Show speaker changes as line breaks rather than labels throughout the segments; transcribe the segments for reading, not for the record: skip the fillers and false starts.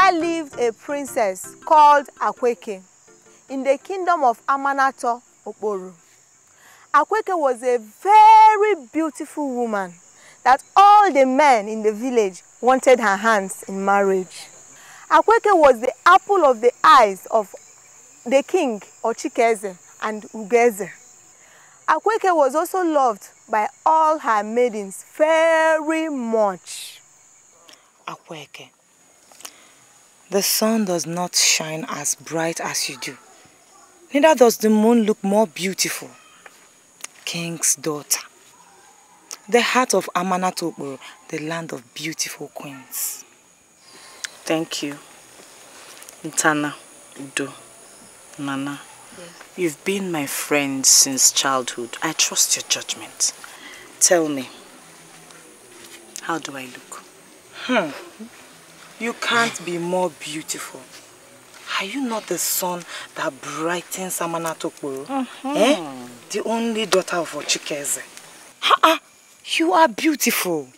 there lived a princess called Akweke in the kingdom of Amanato Okporo. Akweke was a very beautiful woman that all the men in the village wanted her hands in marriage. Akweke was the apple of the eyes of the king Chinyere Eze and Ugeze. Akweke was also loved by all her maidens very much.
Akweke, the sun does not shine as bright as you do. Neither does the moon look more beautiful. King's daughter. The heart of Amanato Okporo, the land of beautiful queens.
Thank you. Ntana, Udo, Nana. Yes. You've been my friend since childhood. I trust your judgment. Tell me, how do I look?
You can't be more beautiful. Are you not the sun that brightens Amanato Okporo? The only daughter of Chinyere Eze. You are beautiful.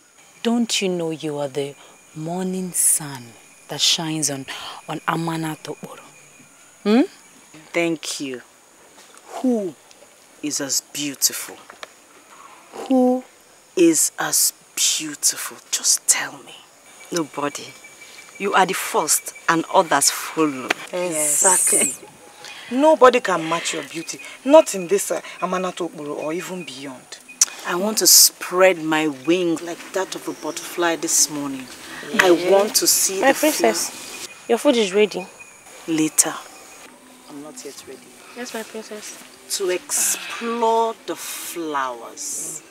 Don't you know you are the morning sun that shines on Amanato Okporo?
Thank you. Who is as beautiful?
Who
is as beautiful? Just tell me.
Nobody. You are the first and others follow.
Exactly. Yes. Nobody can match your beauty. Not in this Amanato Okporo or even beyond.
I want to spread my wings like that of a butterfly this morning. Yeah. I want to see
my princess, your food is ready.
Later. I'm not yet ready.
Yes, my princess.
To explore the flowers.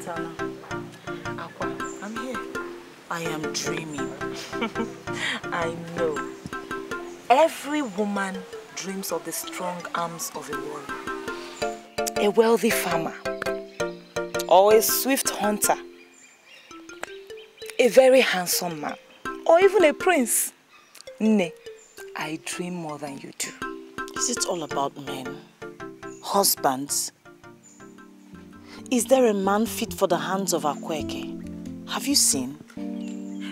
Tana, Aqua, I'm here.
I am dreaming.
I know. Every woman dreams of the strong arms of a warrior. A wealthy farmer. Or a swift hunter. A very handsome man. Or even a prince. Nay, I dream more than you do.
Is it all about men? Husbands? Is there a man fit for the hands of Akweke? Have you seen?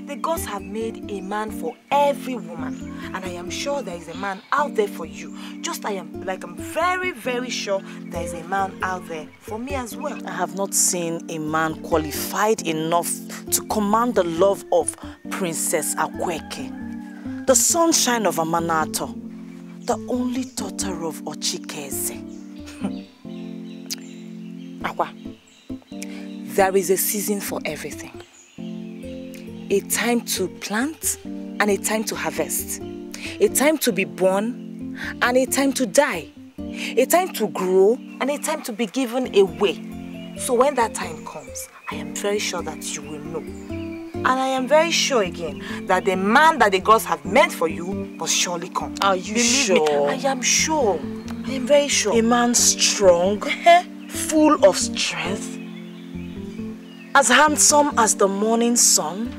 The gods have made a man for every woman. And I am sure there is a man out there for you. I'm very, very sure there is a man out there for me as well.
I have not seen a man qualified enough to command the love of Princess Akweke, the sunshine of Amanato, the only daughter of Chinyere Eze.
Akwa, there is a season for everything. A time to plant and a time to harvest. A time to be born and a time to die. A time to grow and a time to be given away. So when that time comes, I am very sure that you will know. And I am very sure again that the man that the gods have meant for you must surely come.
Are you sure?
Me, I am sure. I am very sure.
A man strong, full of strength, as handsome as the morning sun,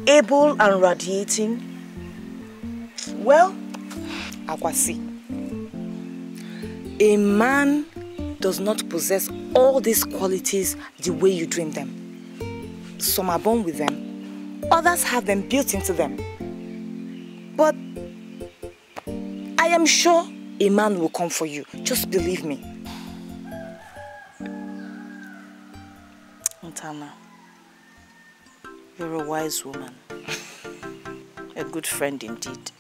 able and radiating.
Well, Akwasi, a man does not possess all these qualities the way you dream them. Some are born with them, others have them built into them. But I am sure a man will come for you. Just believe me.
Ntana, you're a wise woman. A good friend indeed.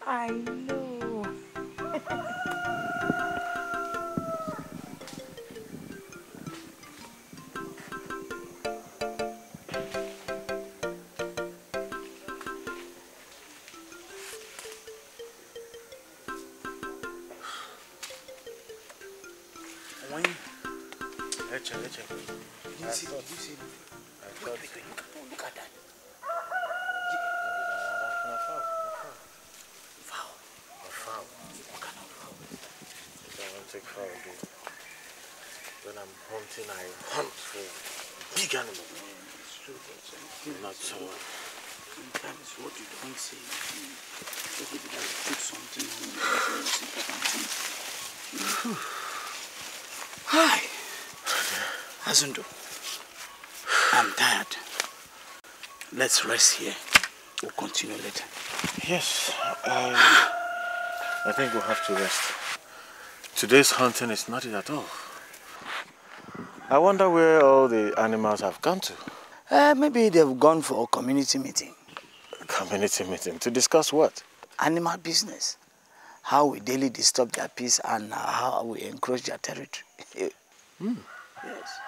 I know.
Look at that. Foul. What kind of foul? I don't take foul, dude. When I'm hunting, I hunt for big animals. It's true, but not so. That is what you don't say. If you like to put something on, hi. Azundo.
I'm tired. Let's rest here. We'll continue later.
Yes, I think we'll have to rest. Today's hunting is not it at all. I wonder where all the animals have gone to.
Maybe they've gone for a community meeting.
Community meeting? To discuss what?
Animal business. How we daily disturb their peace and how we encroach their territory. Yes.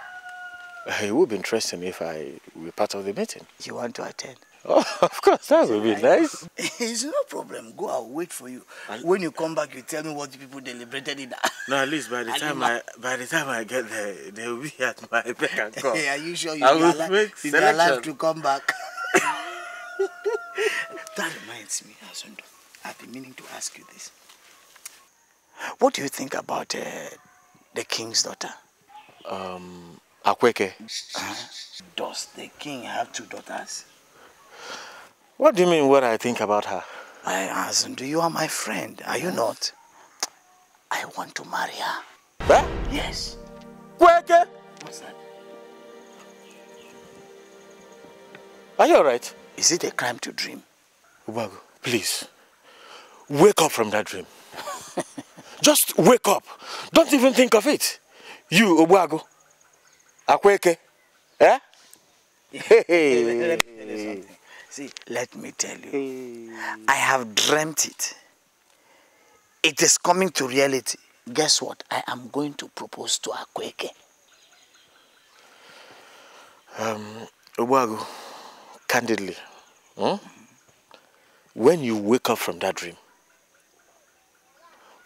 It would be interesting if I were part of the meeting.
You want to attend?
Oh, of course, that would be nice.
It's no problem. Go, I'll wait for you. When you come back, you tell me what the people deliberated in that.
No, at least by the time I get there, they'll be at my beck and call.
Are you sure
I will make
you'll be alive to come back? That reminds me, Azundo. I've been meaning to ask you this. What do you think about the king's daughter?
Akweke.
Does the king have 2 daughters?
What do you mean what I think about her?
Azundo, you are my friend, are you not? I want to marry her.
What?
Yes.
Kweke?
What's that?
Are you alright?
Is it a crime to dream?
Ubago, please. Wake up from that dream. Just wake up. Don't even think of it. You, Ubago. Akweke. Eh?
Hey. See, let me tell you. I have dreamt it. It is coming to reality. Guess what? I am going to propose to Akweke.
Ubago, candidly, when you wake up from that dream,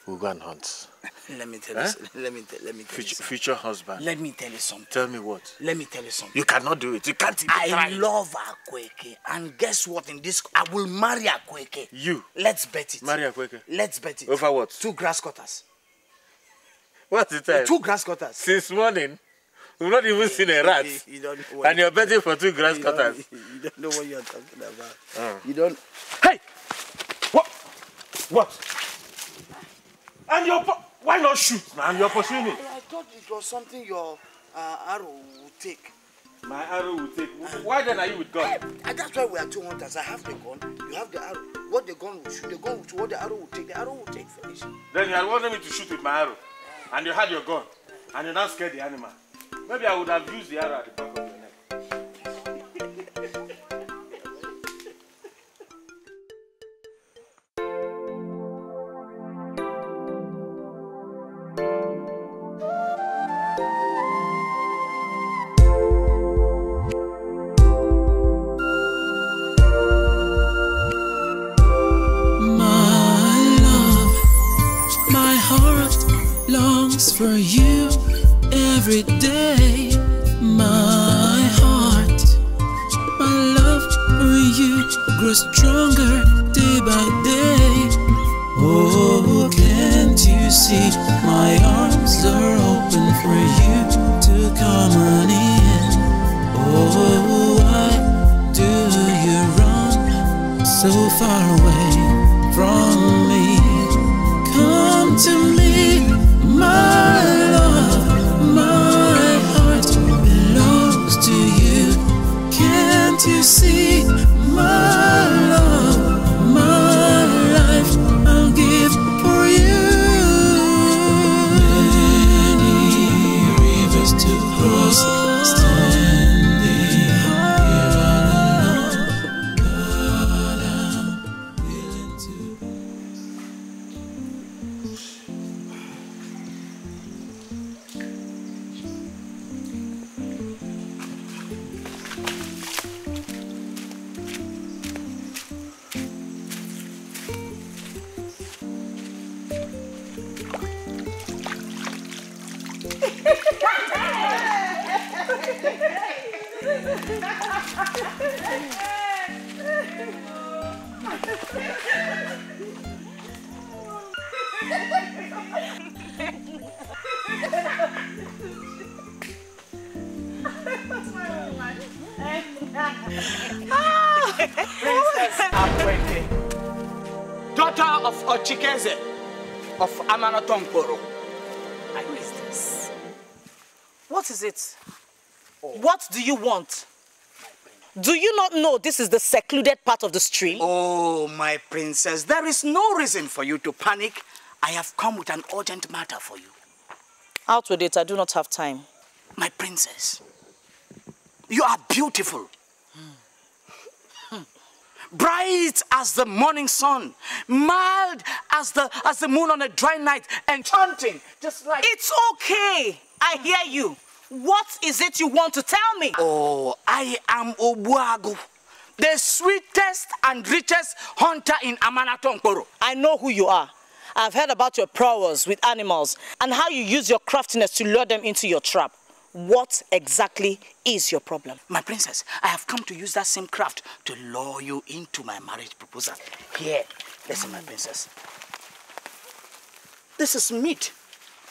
we'll go and hunt.
Let me tell you. Let me tell you something.
Future husband.
Let me tell you something.
Tell me what?
Let me tell you something.
You cannot do it. You can't even try.
I love Akweke. And guess what? In this, I will marry Akweke.
You?
Let's bet it.
Marry Akweke?
Let's bet it.
Over what?
2 grass cutters.
What's the time?
2 grass cutters.
Since morning. We've not even seen a rat.
You don't know
and you're betting for 2 grass cutters.
You don't know what you're talking about. You don't.
Hey! What? And why not shoot, man? You're pursuing it.
I thought it was something your arrow would take.
My arrow will take. Why then are you with gun?
And that's why we are 2 hunters. I have the gun. You have the arrow. What the gun will shoot, the gun will shoot. What the arrow will take, the arrow will take. Finish.
Then you had wanted me to shoot with my arrow. And you had your gun. And you now scared the animal. Maybe I would have used the arrow at the back of your neck.
For you every day, my heart, my love for you grows stronger day by day. Oh, can't you see my arms are open for you to come on in? Oh, why do you run so far away from me? Come to me. My love, my heart belongs to you. Can't you see? My love, my life, I'll give for you. Many rivers to cross, standing here all alone, but I'm willing to.
Princess Akweke, daughter of Chinyere Eze of Amanatongboro.
Who is this? What is it? Oh. What do you want?
Do you not know this is the secluded part of the stream?
Oh, my princess, there is no reason for you to panic. I have come with an urgent matter for you.
Out with it, I do not have time.
My princess, you are beautiful. Bright as the morning sun, mild as the moon on a dry night, enchanting, just like...
It's okay. I hear you. What is it you want to tell me?
Oh, I am Obuagu, the sweetest and richest hunter in Amanato.
I know who you are. I've heard about your prowess with animals and how you use your craftiness to lure them into your trap. What exactly is your problem?
My princess, I have come to use that same craft to lure you into my marriage proposal. Here, listen, my princess. This is meat.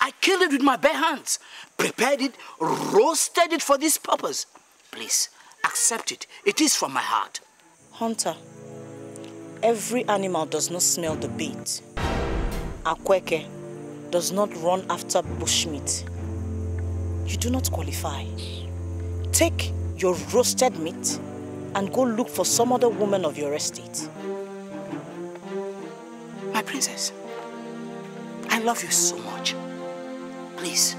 I killed it with my bare hands, prepared it, roasted it for this purpose. Please, accept it. It is from my heart.
Hunter, every animal does not smell the bait. Akweke does not run after bushmeat. You do not qualify. Take your roasted meat and go look for some other woman of your estate.
My princess, I love you so much. Please.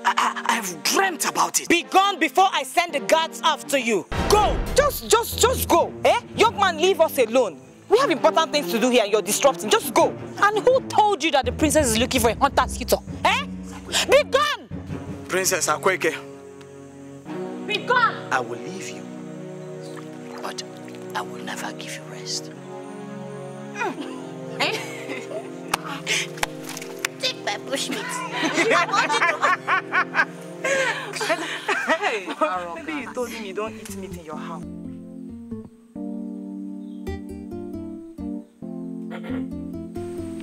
I've dreamt about it.
Be gone before I send the guards after you. Go! Just go. Eh? Young man, leave us alone. We have important things to do here and you're disrupting. Just go. And who told you that the princess is looking for a hunter's hitter? Eh? Be gone!
Princess Akweke.
Be gone!
I will leave you, but I will never give you rest.
Take my bushmeat.
Hey, maybe you told him you don't eat meat in your house.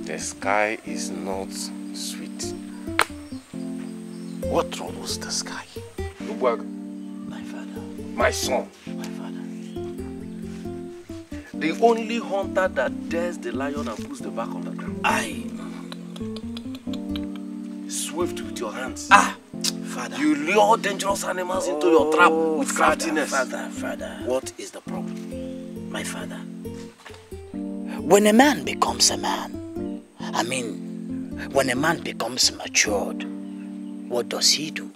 The sky is not sweet. What troubles the sky?
My father.
My son.
My father.
The only hunter that dares the lion and puts the back on the ground. Swift with your hands.
Father.
You lure dangerous animals into your trap with craftiness.
Father.
What is the problem?
My father. When a man becomes a man, when a man becomes matured, what does he do?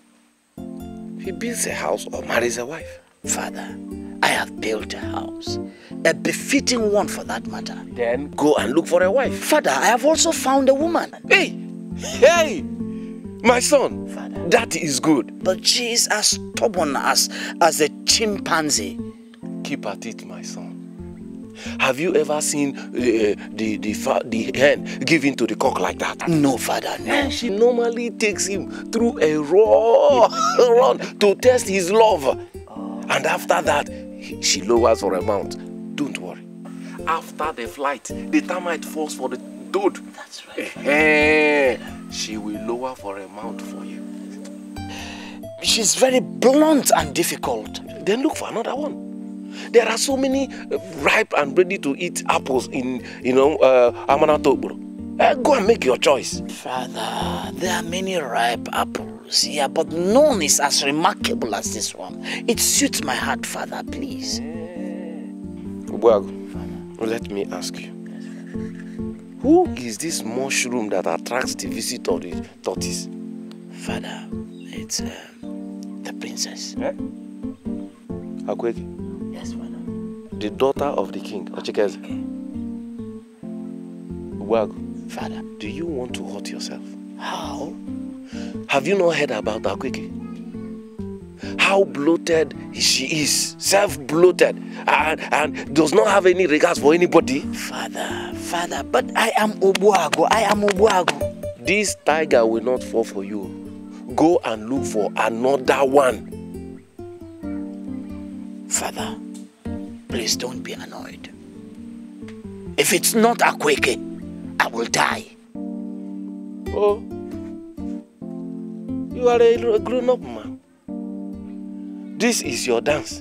He builds a house or marries a wife.
Father, I have built a house, a befitting one for that matter.
Then go and look for a wife.
Father, I have also found a woman.
Hey, my son,
Father.
That is good.
But she is as stubborn as a chimpanzee.
Keep at it, my son. Have you ever seen the hen giving to the cock like that?
No, Father, no.
And she normally takes him through a run to test his love. And after that, she lowers for a mount. Don't worry. After the flight, the termite falls for the toad.
That's right.
She will lower for a mount for you.
She's very blunt and difficult.
Then look for another one. There are so many ripe and ready to eat apples in, Amanato. Go and make your choice.
Father, there are many ripe apples, yeah, but none is as remarkable as this one. It suits my heart, Father, please.
Well, let me ask you. Who is this mushroom that attracts the visit of the tortoise?
Father, it's the princess.
Akweke?
Yes, Father.
The daughter of the king, Chinyere. Well,
Father.
Do you want to hurt yourself?
How?
Have you not heard about Akweke? How bloated she is, self-bloated, and does not have any regards for anybody?
Father, but I am Obuagu.
This tiger will not fall for you. Go and look for another one.
Father, please don't be annoyed. If it's not Akweke, I will die.
Oh, you are a grown-up man. This is your dance.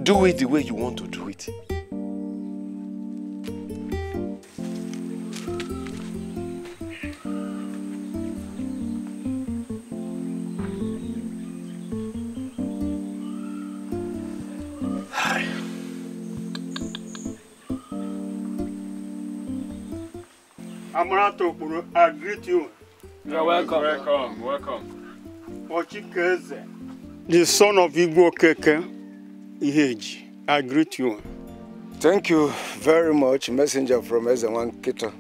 Do it the way you want to do it.
Amarato, I greet you.
You're welcome. Welcome.
Emeka Eze, the son of Igbo Keke, Iheji, I greet you.
Thank you very much, messenger from Ezewan Kita.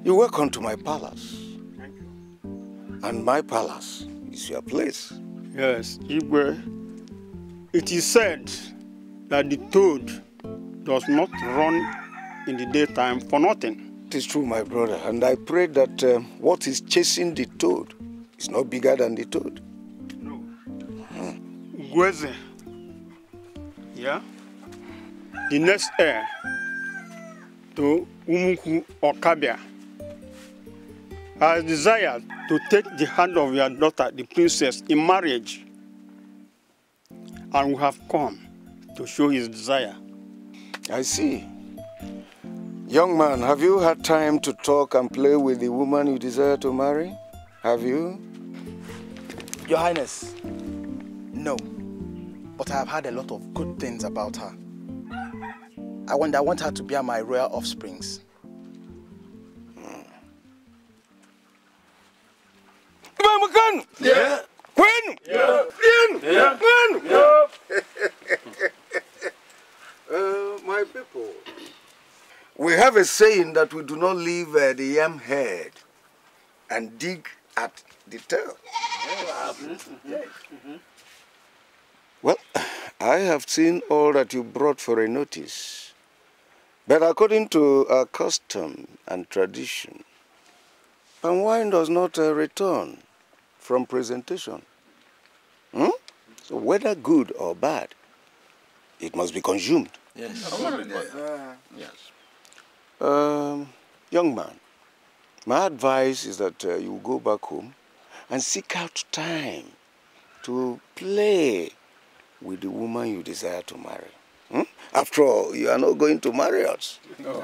You're welcome to my palace.
Thank you.
And my palace is your place.
Yes, Igwe. It is said that the toad does not run in the daytime for nothing.
It is true, my brother, and I pray that what is chasing the toad is not bigger than the toad.
No. Gweze. Yeah? The next heir to Umuku Okabia has desired to take the hand of your daughter, the princess, in marriage. And we have come to show his desire.
I see. Young man, have you had time to talk and play with the woman you desire to marry? Have you?
Your Highness, no. But I have heard a lot of good things about her. I want her to bear my royal offsprings.
Yeah. Queen!
Yeah.
Yeah.
Yeah.
My people, we have a saying that we do not leave the yam head and dig at the tail. Well, I have seen all that you brought for a notice. But according to our custom and tradition, palm wine does not return from presentation. So whether good or bad, it must be consumed.
Yes.
Yes. Young man, my advice is that you go back home and seek out time to play with the woman you desire to marry. After all, you are not going to marry us.
No.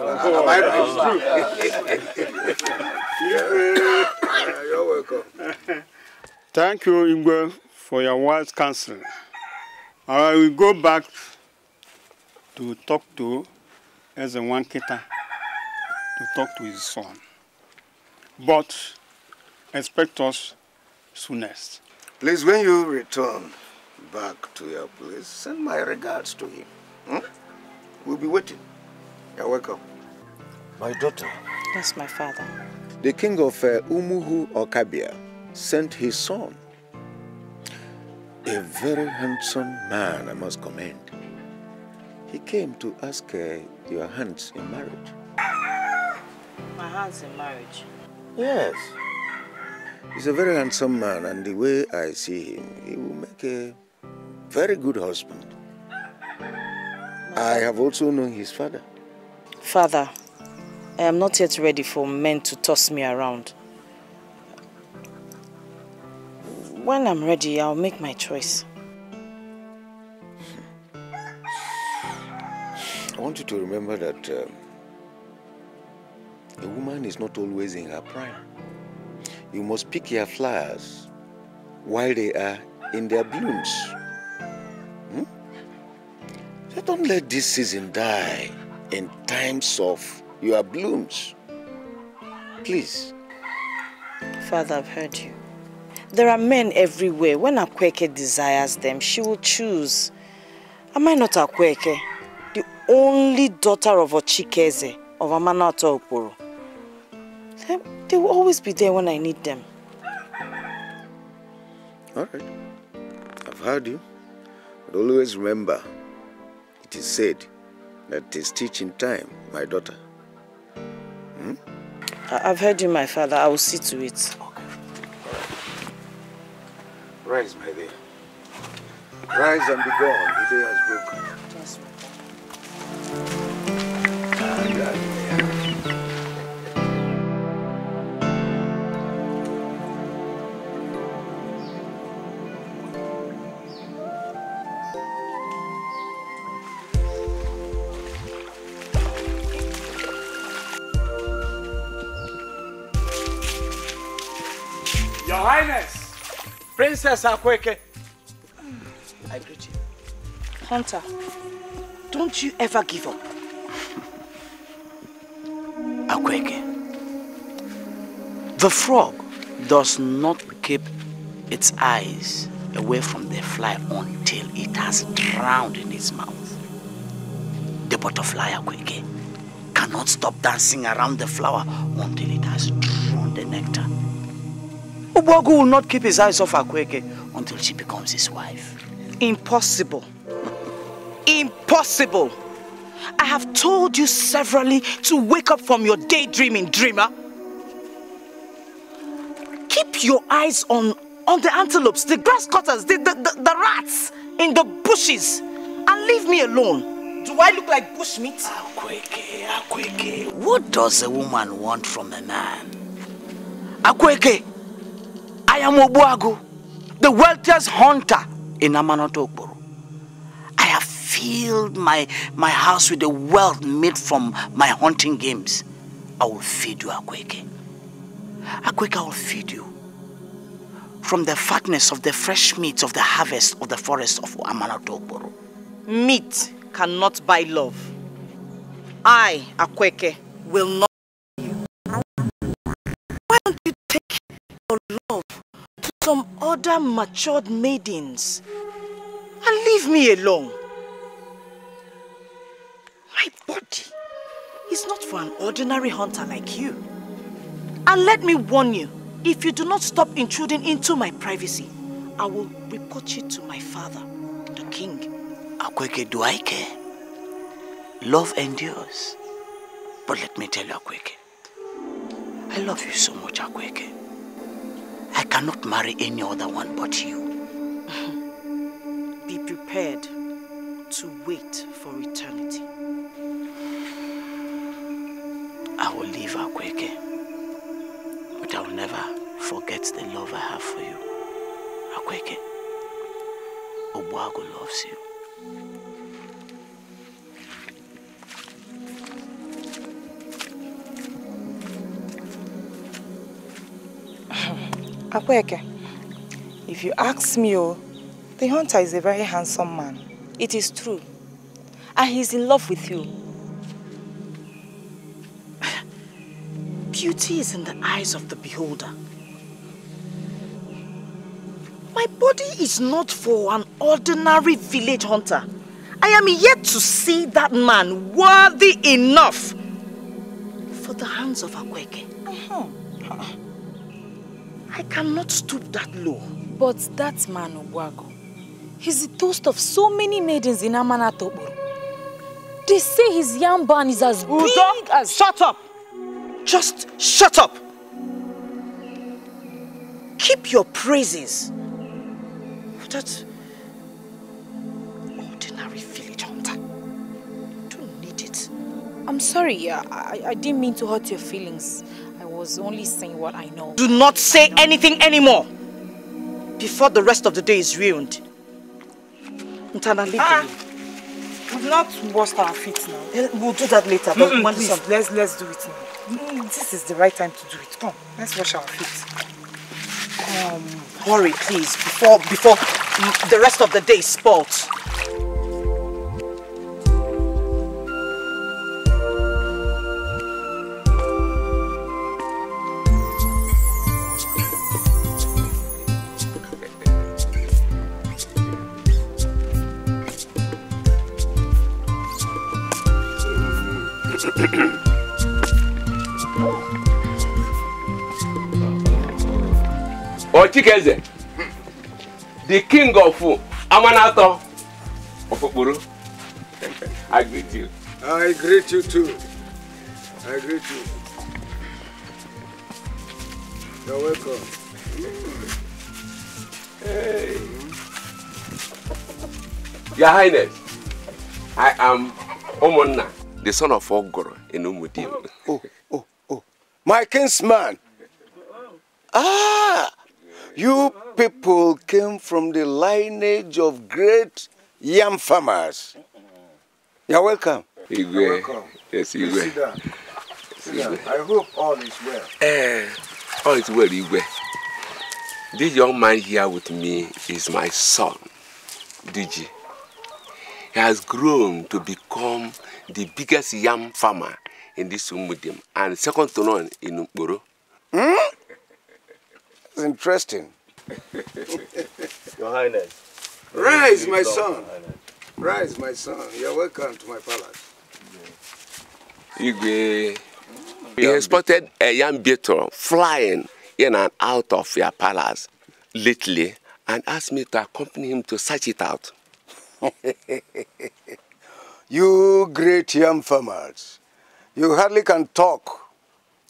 You're welcome.
Thank you, Igwe, for your wise counsel. I will go back to talk to Ezewan Kita, to talk to his son. But expect us soonest.
Please, when you return back to your place, send my regards to him. We'll be waiting. You're welcome. My daughter.
Yes, my father.
The king of Umuhu Okabia sent his son. A very handsome man, I must commend. He came to ask your hands in marriage.
My hands in marriage?
Yes. He's a very handsome man, and the way I see him, he will make a very good husband. I have also known his father.
Father, I am not yet ready for men to toss me around. When I'm ready, I'll make my choice.
I want you to remember that a woman is not always in her prime. You must pick your flowers while they are in their blooms. So don't let this season die in times of your blooms. Please.
Father, I've heard you. There are men everywhere. When Akweke desires them, she will choose. Am I not Akweke? The only daughter of Chinyere Eze, of Amanato Okporo. They will always be there when I need them.
All right. I've heard you. But always remember, it is said that it is teaching time, my daughter.
I've heard you, my father. I will see to it.
Okay. Rise, my dear. Rise and be gone. The day has broken.
Yes,
Your Highness, Princess Akweke.
I greet you.
Hunter, don't you ever give up.
Akweke.
The frog does not keep its eyes away from the fly until it has drowned in its mouth. The butterfly Akweke cannot stop dancing around the flower until it has drawn the nectar. Ubogu will not keep his eyes off Akweke until she becomes his wife.
Impossible. Impossible. I have told you severally to wake up from your daydreaming, dreamer. Keep your eyes on the antelopes, the grass cutters, the rats in the bushes, and leave me alone. Do I look like bushmeat?
Akweke, Akweke, what does a woman want from a man? Akweke, I am Obuagu, the wealthiest hunter in Amanato Okporo. I have filled my house with the wealth made from my hunting games. I will feed you, Akweke. Akweke, I will feed you from the fatness of the fresh meat of the harvest of the forest of Amanato Okporo.
Meat cannot buy love. I, Akweke, will not buy you. Why don't you take your love to some other matured maidens and leave me alone? My body is not for an ordinary hunter like you. And let me warn you, if you do not stop intruding into my privacy, I will report you to my father, the king.
Akweke, do I care? Love endures. But let me tell you, Akweke, I love you so much, Akweke. I cannot marry any other one but you.
Be prepared to wait for eternity.
I will leave Akweke, but I will never forget the love I have for you. Akweke, Obuagu loves you.
Akweke, if you ask me, the hunter is a very handsome man. It is true. And he's in love with you.
Beauty is in the eyes of the beholder. My body is not for an ordinary village hunter. I am yet to see that man worthy enough for the hands of Akweke. I cannot stoop that low.
But that man, Obuagu, he's the toast of so many maidens in Amanato Okporo. They say his yam barn is as big as...
Shut up! Just shut up! Keep your praises for that ordinary village hunter. I don't need it.
I'm sorry, I didn't mean to hurt your feelings. I was only saying what I know.
Do not say anything anymore before the rest of the day is ruined. Ntana, leave the room.
We've not washed our feet now.
We'll do that later.
Please, let's do it now. This is the right time to do it. Come, let's wash our feet.
Hurry, please, before the rest of the day is spoilt.
Emeka Eze, the king of Amanato of Okporo. I greet you.
I greet you too. I greet you. You're welcome.
Hey. Your Highness, I am Omonna, the son of Ogoro in Umudim.
Oh. My kinsman. Ah, you people came from the lineage of great yam farmers. You're welcome.
You're
welcome.
Yes, you will.
Sit down. Sit down. I hope all is well.
All is well, Igwe. This young man here with me is my son, Diji. He has grown to become the biggest yam farmer in this Umudim and second to none in Okporo.
It's interesting.
Your Highness.
Rise, my son. Rise, my son. You're welcome to my palace.
Igwe, we spotted a young beetle flying in and out of your palace lately and asked me to accompany him to search it out.
You great yam farmers, you hardly can talk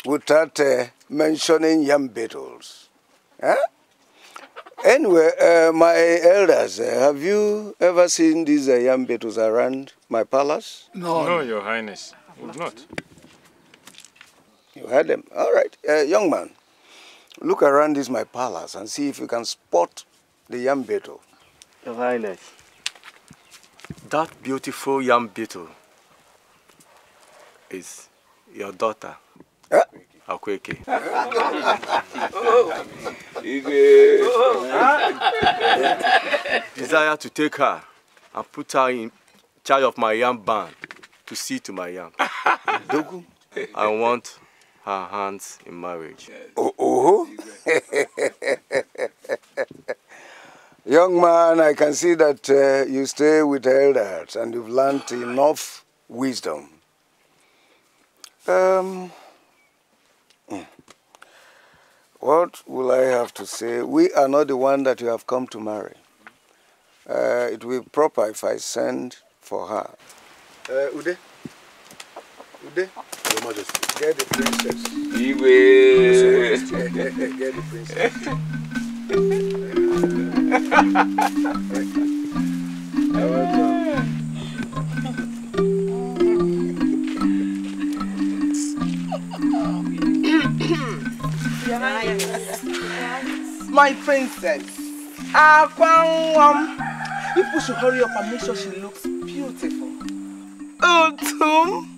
without mentioning yam beetles. Huh? Anyway, my elders, have you ever seen these yam beetles around my palace?
No, Your Highness. We've not.
You heard them? All right. Young man, look around this my palace and see if you can spot the yam beetle.
Your Highness.
That beautiful yam beetle is your daughter, Akweke. Desire to take her and put her in charge of my yam barn to see to my yam. I want her hands in marriage.
Young man, I can see that you stay with elders and you've learned enough wisdom. What will I have to say? We are not the one that you have come to marry. It will be proper if I send for her. Ude? Ude?
Your Majesty.
Get the princess.
Igwe.
Get the princess.
My princess. People should hurry up and make sure she looks beautiful. Oh, Tom.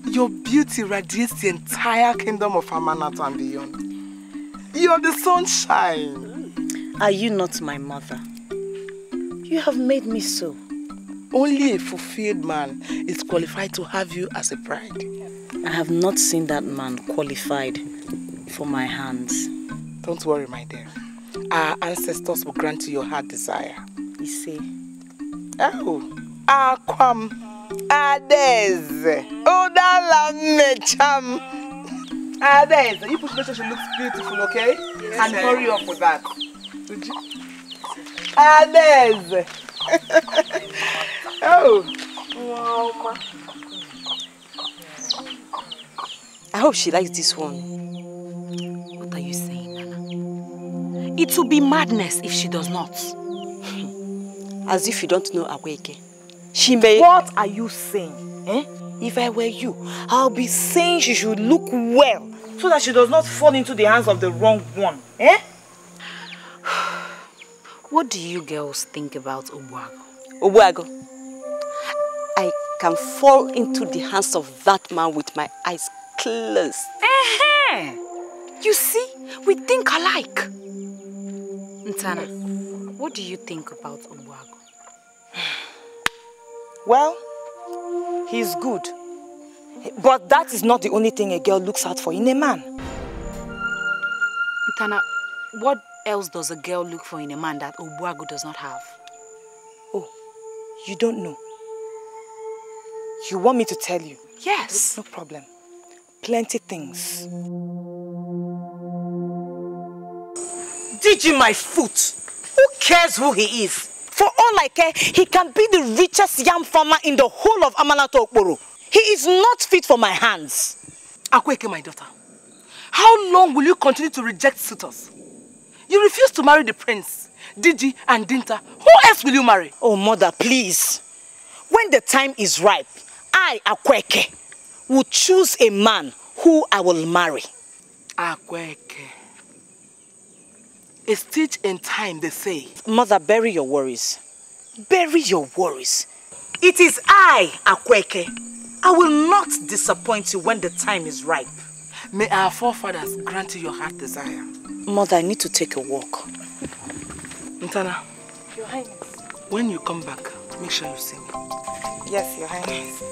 Your beauty radiates the entire kingdom of Amanat and beyond. You're the sunshine.
Are you not my mother? You have made me so.
Only a fulfilled man is qualified to have you as a bride.
I have not seen that man qualified for my hands.
Don't worry, my dear. Our ancestors will grant you your heart desire.
You see?
Oh, Akwam, Adeze, Odala Mecham. Adeze, you push her, she looks beautiful, okay? Yes, and hurry up with that. Would you? Adeze. Oh.
I hope she likes this one.
What are you saying, Nana? It will be madness if she does not.
As if you don't know Akweke. She may...
What are you saying?
Eh? If I were you, I'll be saying she should look well so that she does not fall into the hands of the wrong one. Eh?
What do you girls think about Obuago?
Obuago? I can fall into the hands of that man with my eyes closed.
You see, we think alike. Ntana, what do you think about Obuago?
Well, he's good. But that is not the only thing a girl looks out for in a man.
Ntana, what else does a girl look for in a man that Obuago does not have?
Oh, you don't know. You want me to tell you?
Yes.
No problem. Plenty things. Digi my foot. Who cares who he is? For all I care, he can be the richest yam farmer in the whole of Amanato Okporo. He is not fit for my hands.
Akweke, my daughter, how long will you continue to reject suitors? You refuse to marry the prince, Digi and Dinta. Who else will you marry?
Oh, mother, please. When the time is ripe, I, Akweke, will choose a man who I will marry.
Akweke. A stitch in time, they say.
Mother, bury your worries. Bury your worries. It is I, Akweke. I will not disappoint you when the time is ripe.
May our forefathers grant you your heart desire.
Mother, I need to take a walk.
Ntana,
Your Highness.
when you come back, make sure you sing.
Yes, Your Highness.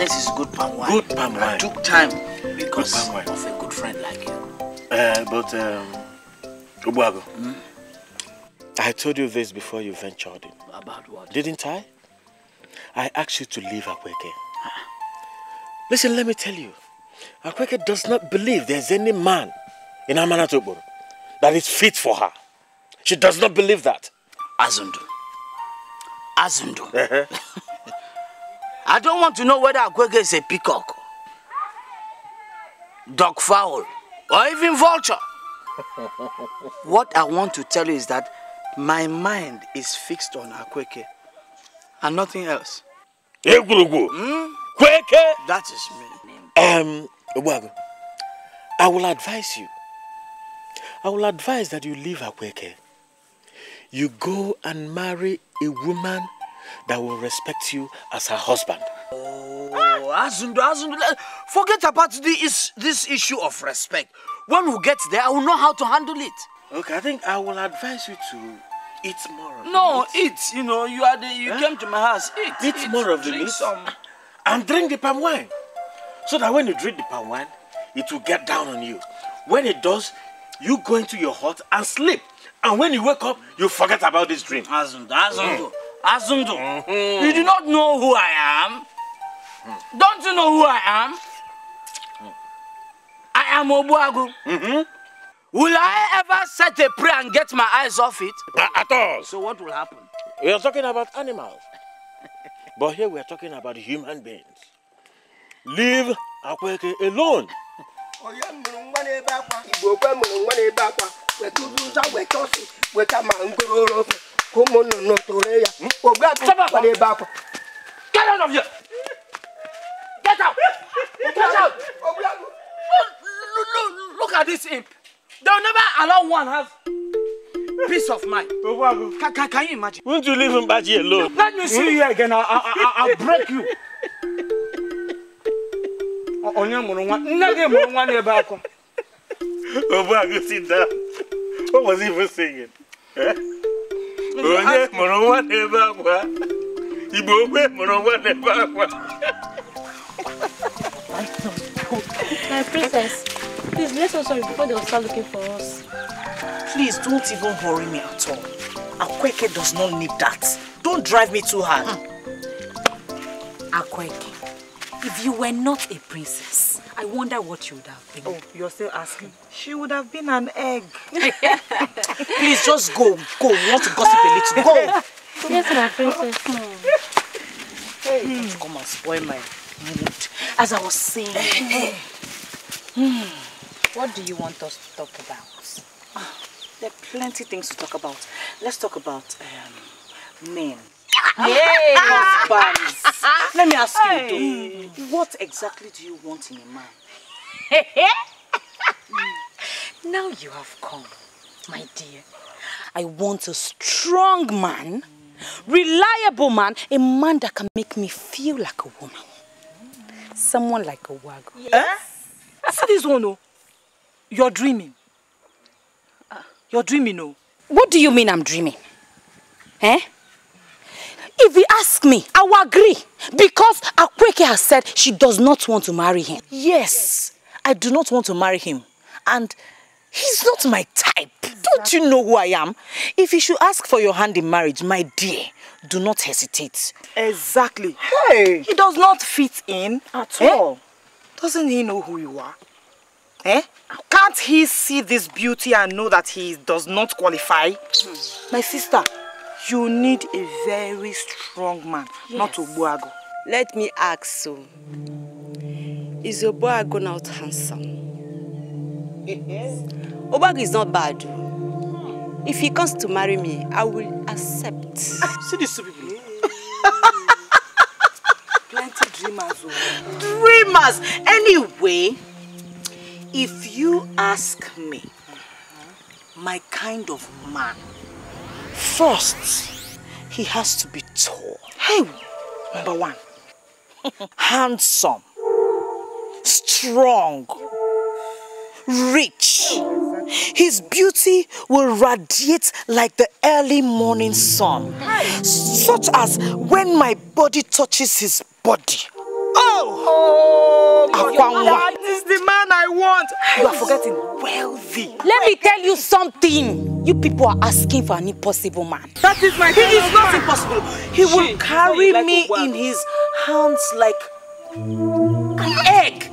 This is good palm wine.
Good palm wine.
I took time because of a good friend like you.
But Obuago, I told you this before you ventured in.
About what?
Didn't I? I asked you to leave Akweke. Listen, let me tell you. Akweke does not believe there's any man in Amanatoboro that is fit for her. She does not believe that.
Azundu. I don't want to know whether Akweke is a peacock, dog fowl, or even vulture. What I want to tell you is that my mind is fixed on Akweke and nothing else.
Kweke!
That is me.
Obuago, I will advise you. I will advise that you leave Akweke. You go and marry a woman that will respect you as her husband.
Oh, Azundu, forget about this issue of respect. When we get there, I will know how to handle it.
Okay, I think I will advise you to eat more of
the meat. Eat. You know, you came to my house.
Eat more of the meat. And drink the palm wine. So that when you drink the palm wine, it will get down on you. When it does, you go into your hut and sleep. And when you wake up, you forget about this dream.
Azundu. You do not know who I am? Don't you know who I am? I am Obuago. Will I ever set a prayer and get my eyes off it?
At all.
So what will happen?
We are talking about animals. But here we are talking about human beings. Leave Akweke alone.
Get out of here! Get out! Get out! Look at this imp. They'll never allow one have peace of mind. Can you imagine?
Won't you leave him back here alone?
Let me see you again. I'll break you.
Obuago, sit down. What was he even singing?
My princess, please let us hurry before they will start looking for us.
Please don't even hurry me at all. Akweke does not need that. Don't drive me too hard.
Akweke, if you were not a princess, I wonder what you would have been.
Oh, you're still asking? She would have been an egg. Please just go. Go. We want to gossip a little. Go.
Yes, my princess.
Hey, come and spoil my mood. As I was saying.
What do you want us to talk about?
There are plenty things to talk about. Let's talk about men.
Yay!
Husbands. Let me ask you though, what exactly do you want in a man?
Now you have come, my dear. I want a strong man, reliable man, a man that can make me feel like a woman. Someone like a Wago.
Yes. See this one, oh. You're dreaming. You're dreaming, oh.
What do you mean I'm dreaming? Eh? If you ask me, I will agree. Because Akweke has said she does not want to marry him.
Yes, I do not want to marry him. And he's not my type. Don't you know who I am? If he should ask for your hand in marriage, my dear, do not hesitate. Exactly. Hey! He does not fit in at all. Doesn't he know who you are? Eh? Can't he see this beauty and know that he does not qualify? My sister, you need a very strong man, not Obuago.
Let me ask so. Is Obuago not handsome? Obuago is not bad. If he comes to marry me, I will accept.
See these two people.
Plenty dreamers.
Dreamers! Anyway, if you ask me, my kind of man, first, he has to be tall. Hey, number one. Handsome. Strong. Rich. His beauty will radiate like the early morning sun. Such as when my body touches his body. Oh!
That
is the man I want.
You are forgetting wealthy. Let me tell you something. You people are asking for an impossible man.
That is my. He is not impossible. He will carry me in his hands like an egg.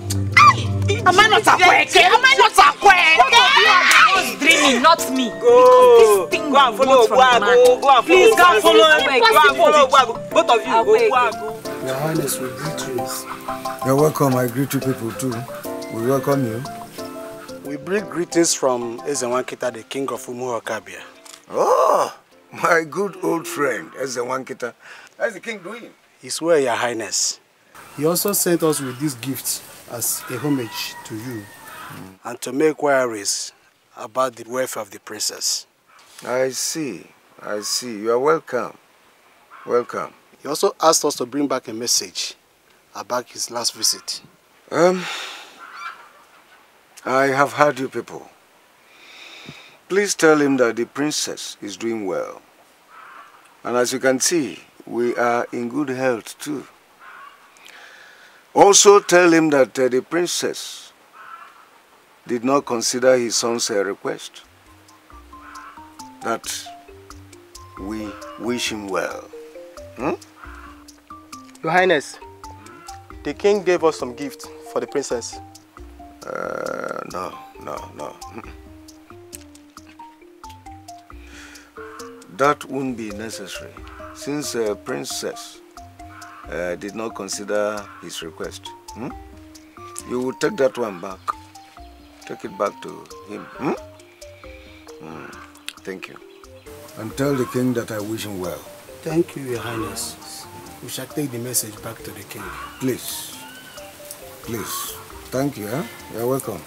Am I not a quack? Am I not a quack?
I was dreaming, not me.
Go and follow Go. Please go and follow him. Go and follow both of you. Go.
Your Highness, we greet you. You're welcome. I greet you people too. We welcome you.
We bring greetings from Eze Nwankita, the king of Umuokabia.
Oh, my good old friend, Eze Nwankita. How's the king doing?
He's well, Your Highness.
He also sent us with these gifts as a homage to you.
And to make queries about the welfare of the princess.
I see. You are welcome. Welcome.
He also asked us to bring back a message about his last visit.
I have heard you people. Please tell him that the princess is doing well. And as you can see, we are in good health too. Also tell him that the princess did not consider his son's request. That we wish him well.
Your Highness, the king gave us some gifts for the princess.
No. That won't be necessary, since princess did not consider his request. You will take that one back. Take it back to him. Thank you. And tell the king that I wish him well.
Thank you, Your Highness. We shall take the message back to the king.
Please. Thank you, You're welcome.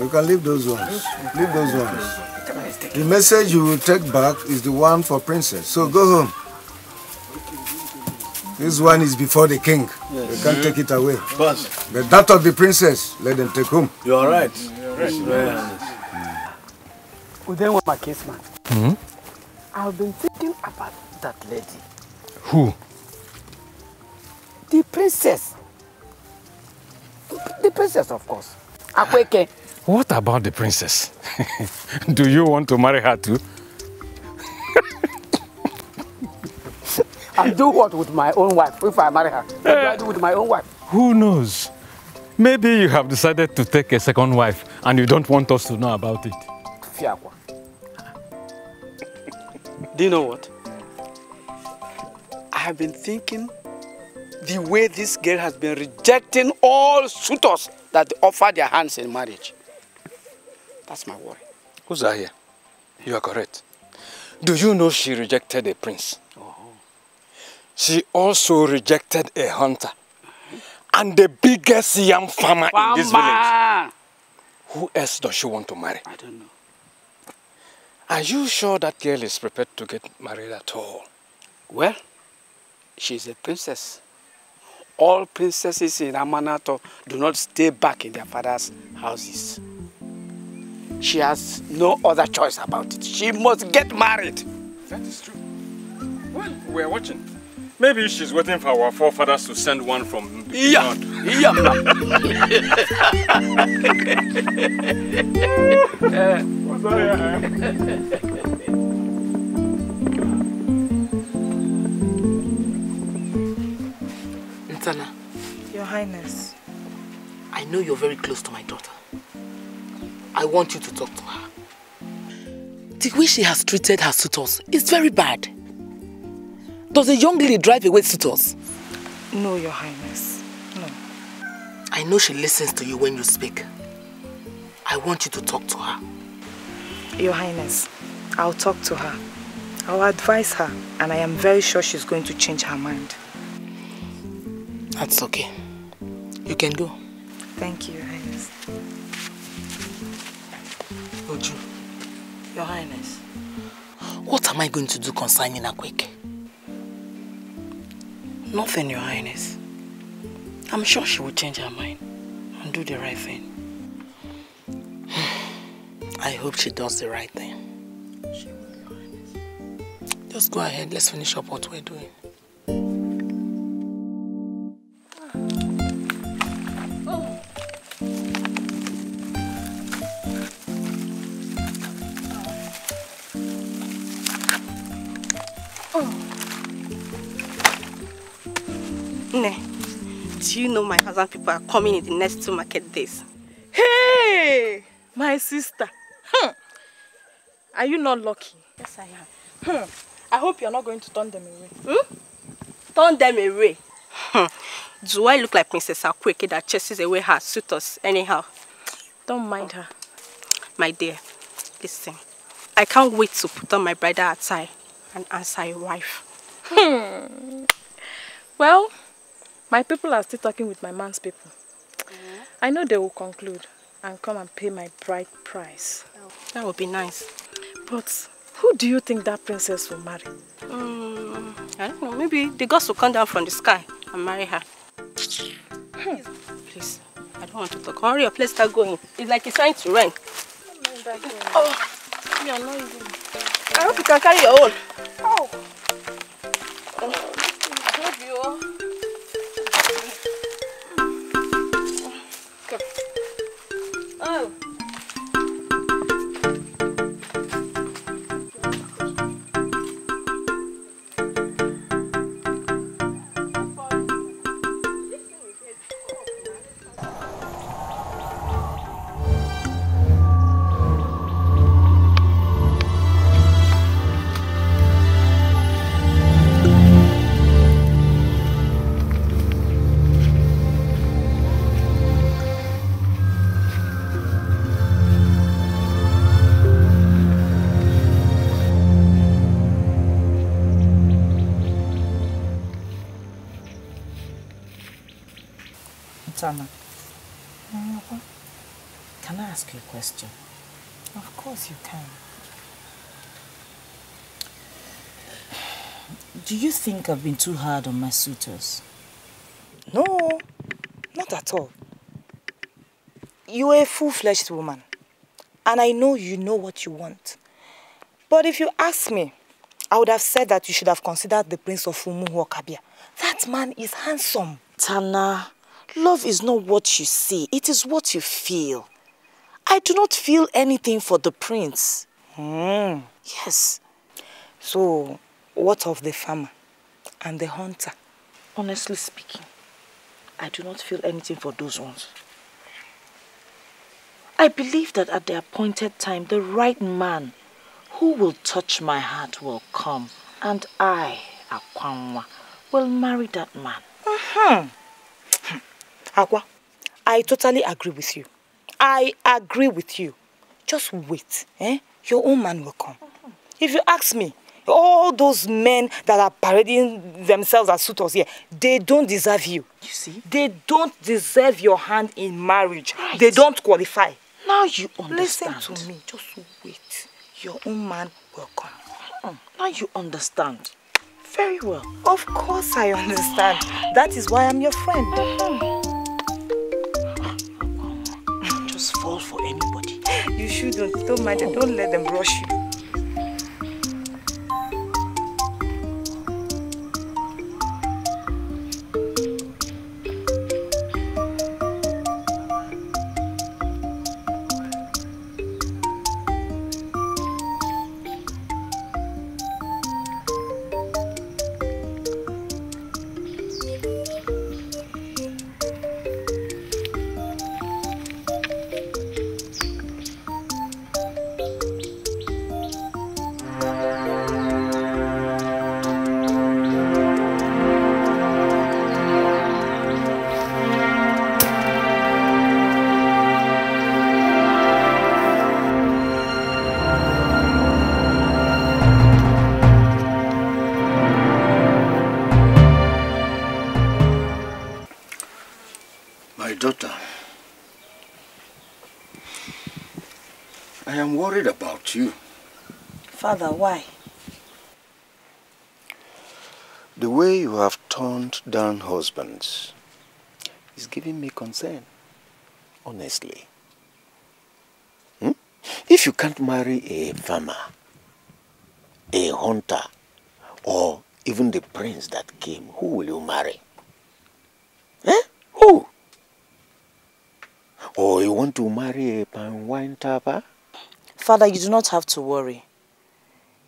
You can leave those ones. The message you will take back is the one for princess. So go home. This one is before the king. Yes. You can't take it away. But that of the princess, let them take home.
You are right.
Then what my case, man? I've been thinking about that lady.
Who?
The princess. The princess, of course. Akweke.
What about the princess? Do you want to marry her too?
I'll do what with my own wife if I marry her? What do I do with my own wife?
Who knows? Maybe you have decided to take a second wife and you don't want us to know about it.
Fiakwa.
Do you know what? I have been thinking the way this girl has been rejecting all suitors that offer their hands in marriage. That's my worry.
Uzahiya, you are correct. Do you know she rejected a prince? She also rejected a hunter and the biggest yam farmer in this village. Who else does she want to marry?
I don't know.
Are you sure that girl is prepared to get married at all?
Well, she's a princess. All princesses in Amanato do not stay back in their father's houses. She has no other choice about it. She must get married.
That is true. Well, we're watching. Maybe she's waiting for our forefathers to send one from beyond.
Ntana.
Your Highness.
I know you're very close to my daughter. I want you to talk to her. The way she has treated her suitors is very bad. Does a young lady drive away suitors?
No, Your Highness. No.
I know she listens to you when you speak. I want you to talk to her.
Your Highness, I'll talk to her. I'll advise her, and I am very sure she's going to change her mind.
That's okay. You can go.
Thank you, Your Highness.
Oju, Your Highness, what am I going to do concerning Akweke?
Nothing, Your Highness. I'm sure she will change her mind and do the right thing.
I hope she does the right thing. Just go ahead, let's finish up what we're doing.
Do you know my husband people are coming in the next 2 market days?
Hey, my sister. Are you not lucky?
Yes, I am.
I hope you're not going to turn them away.
Turn them away? Do I look like Princess Akweke that chases away her suitors anyhow?
Don't mind her.
My dear, listen. I can't wait to put on my bridal attire and answer your wife.
Well, my people are still talking with my man's people. I know they will conclude and come and pay my bride price.
That would be nice.
But who do you think that princess will marry?
I don't know. Maybe the gods will come down from the sky and marry her. Please, I don't want to talk. Hurry up, let's start going. It's like it's trying to rain. Oh,
you're not even.
I hope you can carry your own.
Oh.
I love you. Oh.
Tana, can I ask you a question? Of course you can. Do you think I've been too hard on my suitors? No, not at all. You are a full-fledged woman, and I know you know what you want. But if you ask me, I would have said that you should have considered the Prince of Umuhuokabia. That man is handsome. Tana, love is not what you see, it is what you feel. I do not feel anything for the prince. Yes. So, what of the farmer and the hunter? Honestly speaking, I do not feel anything for those ones. I believe that at the appointed time, the right man who will touch my heart will come, and I, Akwanwa, will marry that man. Akwa, I totally agree with you. I agree with you. Just wait. Your own man will come. If you ask me, all those men that are parading themselves as suitors here, they don't deserve you. You see? They don't deserve your hand in marriage. Right. They don't qualify. Now you understand. Listen to me. Just wait. Your own man will come. Now you understand. Very well. Of course I understand. That is why I'm your friend. Just fall for anybody. You shouldn't. Don't mind them. Don't let them rush you.
About you.
Father, why?
The way you have turned down husbands is giving me concern, honestly. If you can't marry a farmer, a hunter, or even the prince that came, who will you marry? Eh? Who? Or you want to marry a palm wine tapper?
Father, you do not have to worry.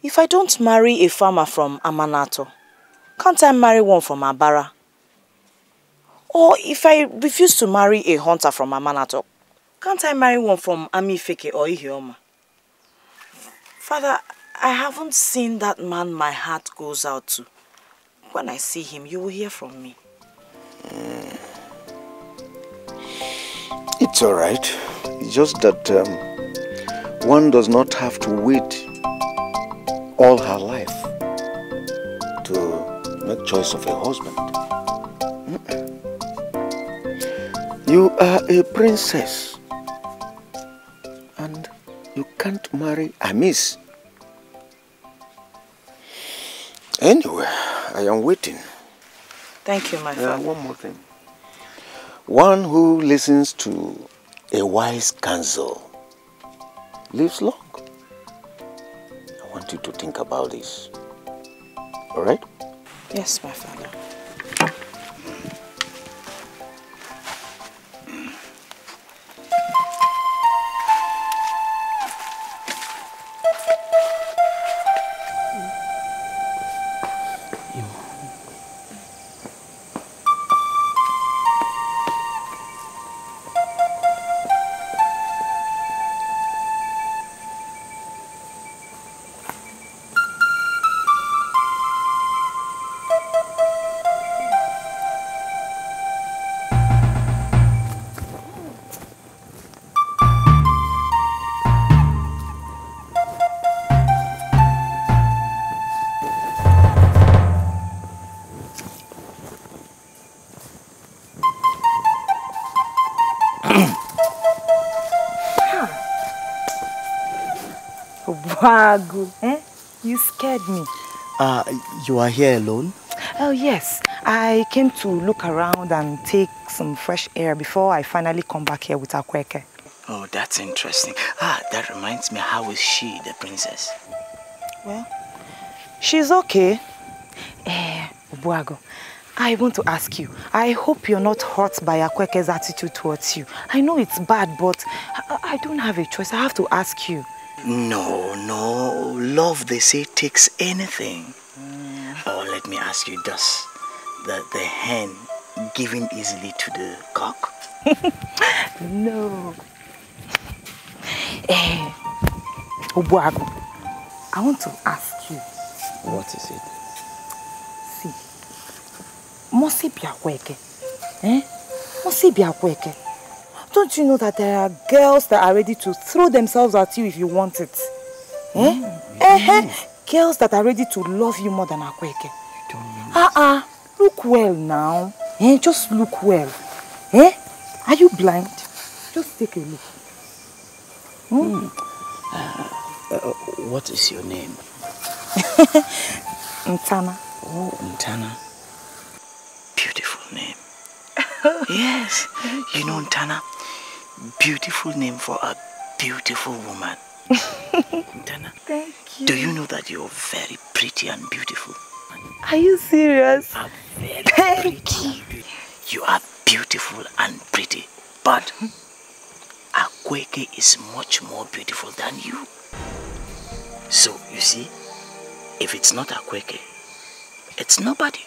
If I don't marry a farmer from Amanato, can't I marry one from Abara? Or if I refuse to marry a hunter from Amanato, can't I marry one from Amifeke or Ihioma? Father, I haven't seen that man my heart goes out to. When I see him, you will hear from me.
It's all right. It's just that one does not have to wait all her life to make choice of a husband. You are a princess and you can't marry a miss. Anyway, I am waiting.
Thank you, my father.
One more thing. One who listens to a wise counsel lives long. I want you to think about this. All right?
Yes, my father.
Wago, you scared me.
You are here alone?
Oh yes, I came to look around and take some fresh air before I finally come back here with Akweke.
Oh, that's interesting. That reminds me, how is she, the princess?
Well, she's okay. Wago, I want to ask you, I hope you're not hurt by Akweke's attitude towards you. I know it's bad, but I don't have a choice. I have to ask you.
No. Love, they say, takes anything. Oh, let me ask you this. The hen giving easily to the cock?
No. Obuago, I want to ask you.
What is it?
See, Mosi Biakweke. Mosi Biakweke. Don't you know that there are girls that are ready to throw themselves at you if you want it? Girls that are ready to love you more than Akweke. Look well now. Just look well. Are you blind? Just take a look.
What is your name?
Ntana.
Oh, Ntana. Beautiful name. Yes. You know, Ntana, beautiful name for a beautiful woman. Ntana,
thank you.
Do you know that you're very pretty and beautiful?
Are you serious?
Very pretty. You are beautiful and pretty, but Akweke is much more beautiful than you. So, you see, if it's not Akweke, it's nobody.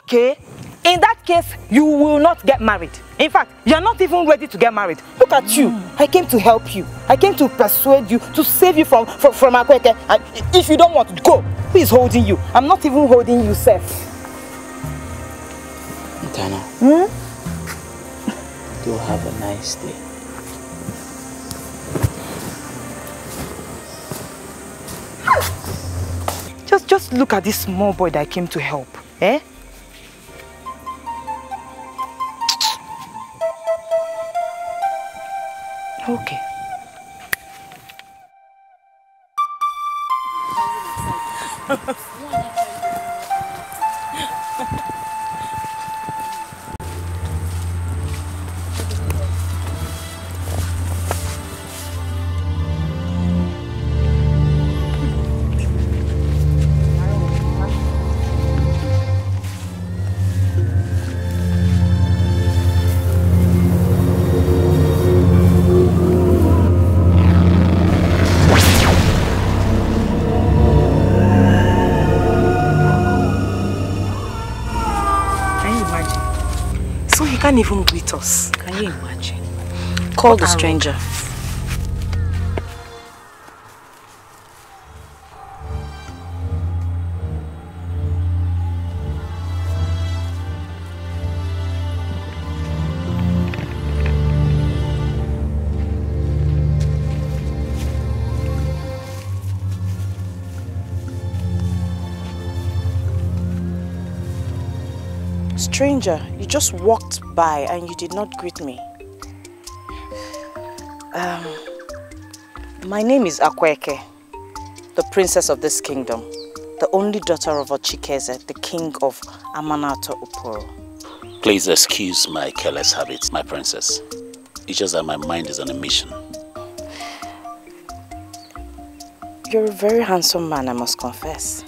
Okay. In that case, you will not get married. In fact, you're not even ready to get married. Look at you. I came to help you. I came to persuade you, to save you from Akweke. And if you don't want to go, who is holding you? I'm not even holding you, Seth.
Ntana, do have a nice day.
Just look at this small boy that I came to help. Okay.
can't even greet us. Can you imagine?
Call the stranger. Stranger, you just walked by and you did not greet me. My name is Akweke, the princess of this kingdom, the only daughter of Emeka Eze, the king of Amanato Uporo.
Please excuse my careless habits, my princess. It's just that my mind is on a mission.
You're a very handsome man, I must confess.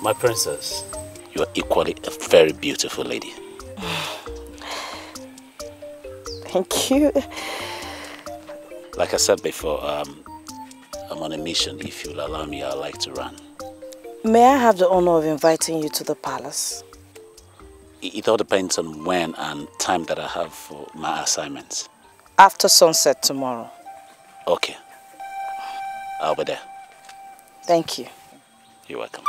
My princess, you are equally a very beautiful lady.
Thank you.
Like I said before, I'm on a mission. If you'll allow me, I'd like to run.
May I have the honor of inviting you to the palace?
It all depends on when and time that I have for my assignments.
After sunset tomorrow.
Okay. I'll be there.
Thank you.
You're welcome.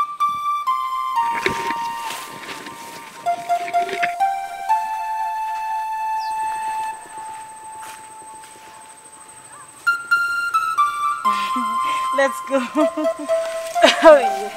Let's go. Oh, yeah.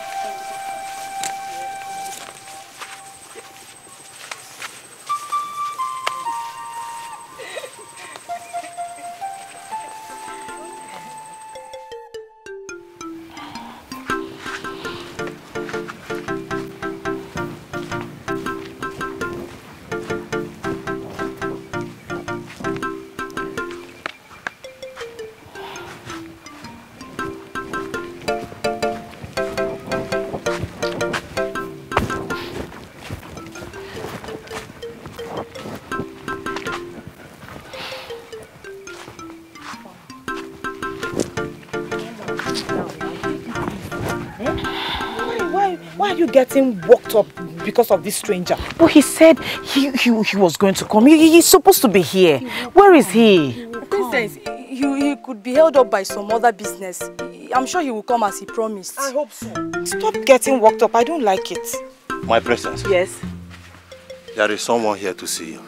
Why are you getting worked up because of this stranger? Well, he said he was going to come. He's supposed to be here. Where is he?
Princess, he could be held up by some other business. I'm sure he will come as he promised.
I hope so. Stop getting worked up. I don't like it.
My princess.
Yes?
There is someone here to see you.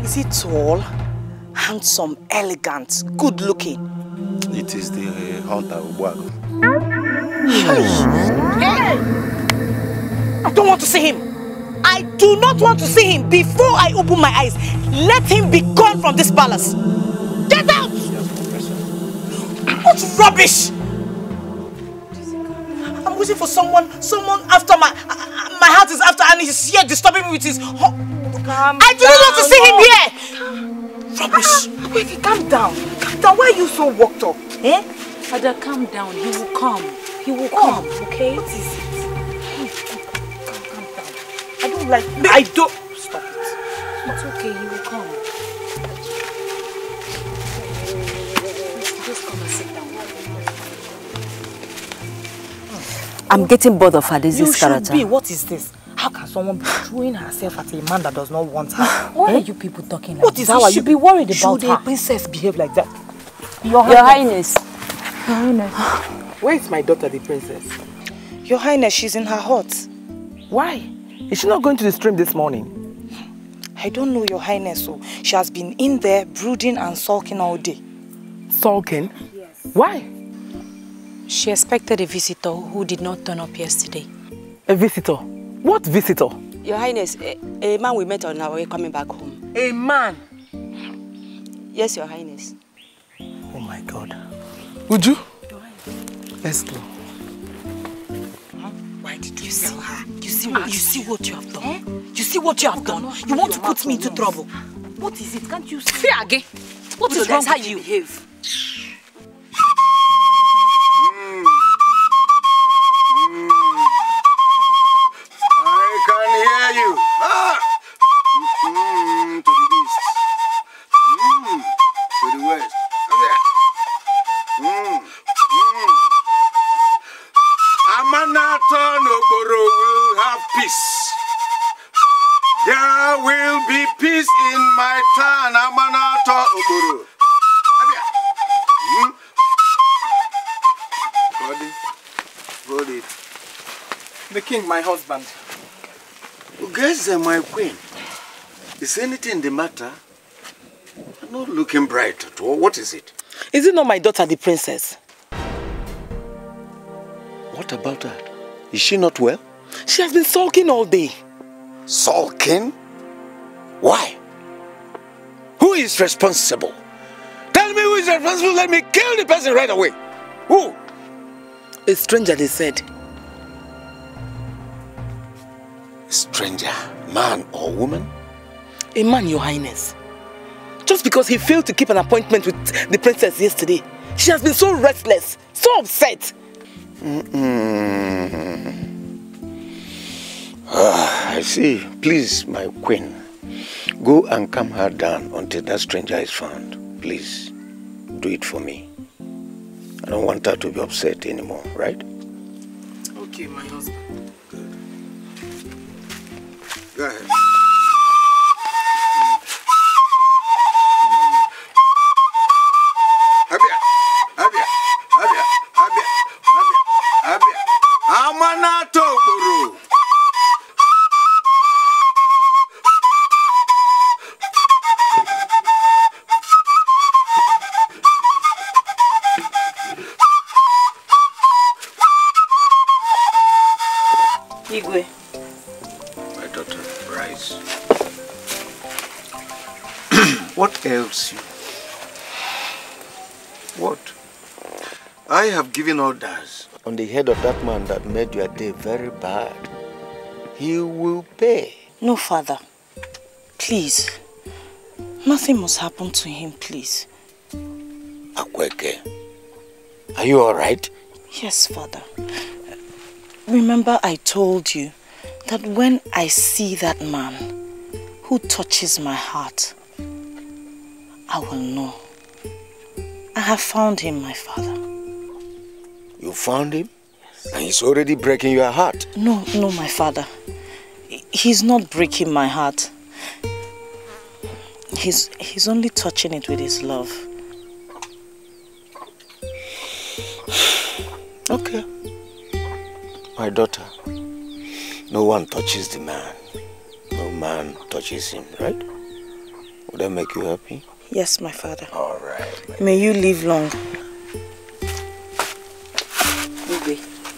Is he tall, handsome, elegant, good looking?
It is the hunter Ubuago.
Hey! I don't want to see him. I do not want to see him before I open my eyes. Let him be gone from this palace. Get out! What rubbish! I'm waiting for someone after my heart is after, and he's here disturbing me with his... I do not want to see him here! Rubbish! Wait, calm down. Calm down. Why are you so worked up? Eh?
Father, calm down. He will come. He will come, okay?
What is it? Calm down. I don't like... I don't... Stop it.
It's okay. He will come. Just come and sit down.
I'm getting bored of Adezi's character.
You should be. What is this? How can someone be throwing herself at a man that does not want her?
Why are you people talking like
What
this?
is how are you be worried about
Should
her?
a princess behave like that?
Your Highness.
Your Highness.
Where is my daughter, the princess?
Your Highness, she's in her hut.
Why? Is she not going to the stream this morning?
I don't know, Your Highness. So she has been in there brooding and sulking all day.
Sulking? Yes. Why?
She expected a visitor who did not turn up yesterday.
A visitor? What visitor?
Your Highness, a man we met on our way coming back home.
A man?
Yes, Your Highness.
Oh my God. Uju? Let's go.
Why did you see her? You see what you have done? Eh? You see what you have done? You want to put me into trouble. What is it? Can't you see again? What is wrong with you? Behave.
I can hear you. To the east. To the west. Amanato Noboro will have peace. my turn. Amanato Oburu. Hold it.
The king, my husband.
Ugeze, my queen. Is anything the matter? You're not looking bright at all. What is it?
Is it not my daughter, the princess?
What about her? Is she not well?
She has been sulking all day.
Sulking? Why? Who is responsible? Tell me who is responsible. Let me kill the person right away. Who?
A stranger, they said.
A stranger? Man or woman?
A man, your highness. Just because he failed to keep an appointment with the princess yesterday. She has been so restless, so upset.
I see. Please, my queen, go and calm her down until that stranger is found. Please, do it for me. I don't want her to be upset anymore, right?
Okay, my husband.
Good. Go ahead. Amanato Buru.
Igwe.
My daughter, rise. What ails you? What? I have given orders on the head of that man that made your day very bad. He will pay.
No, father. Please. Nothing must happen to him, please.
Akweke, are you all right?
Yes, father. Remember I told you that when I see that man who touches my heart, I will know. I have found him, my father.
You found him? Yes. And he's already breaking your heart?
No, my father. He's not breaking my heart. He's only touching it with his love.
Okay. My daughter, no one touches the man. No man touches him, right? Would that make you happy?
Yes, my father.
All right.
May you live long.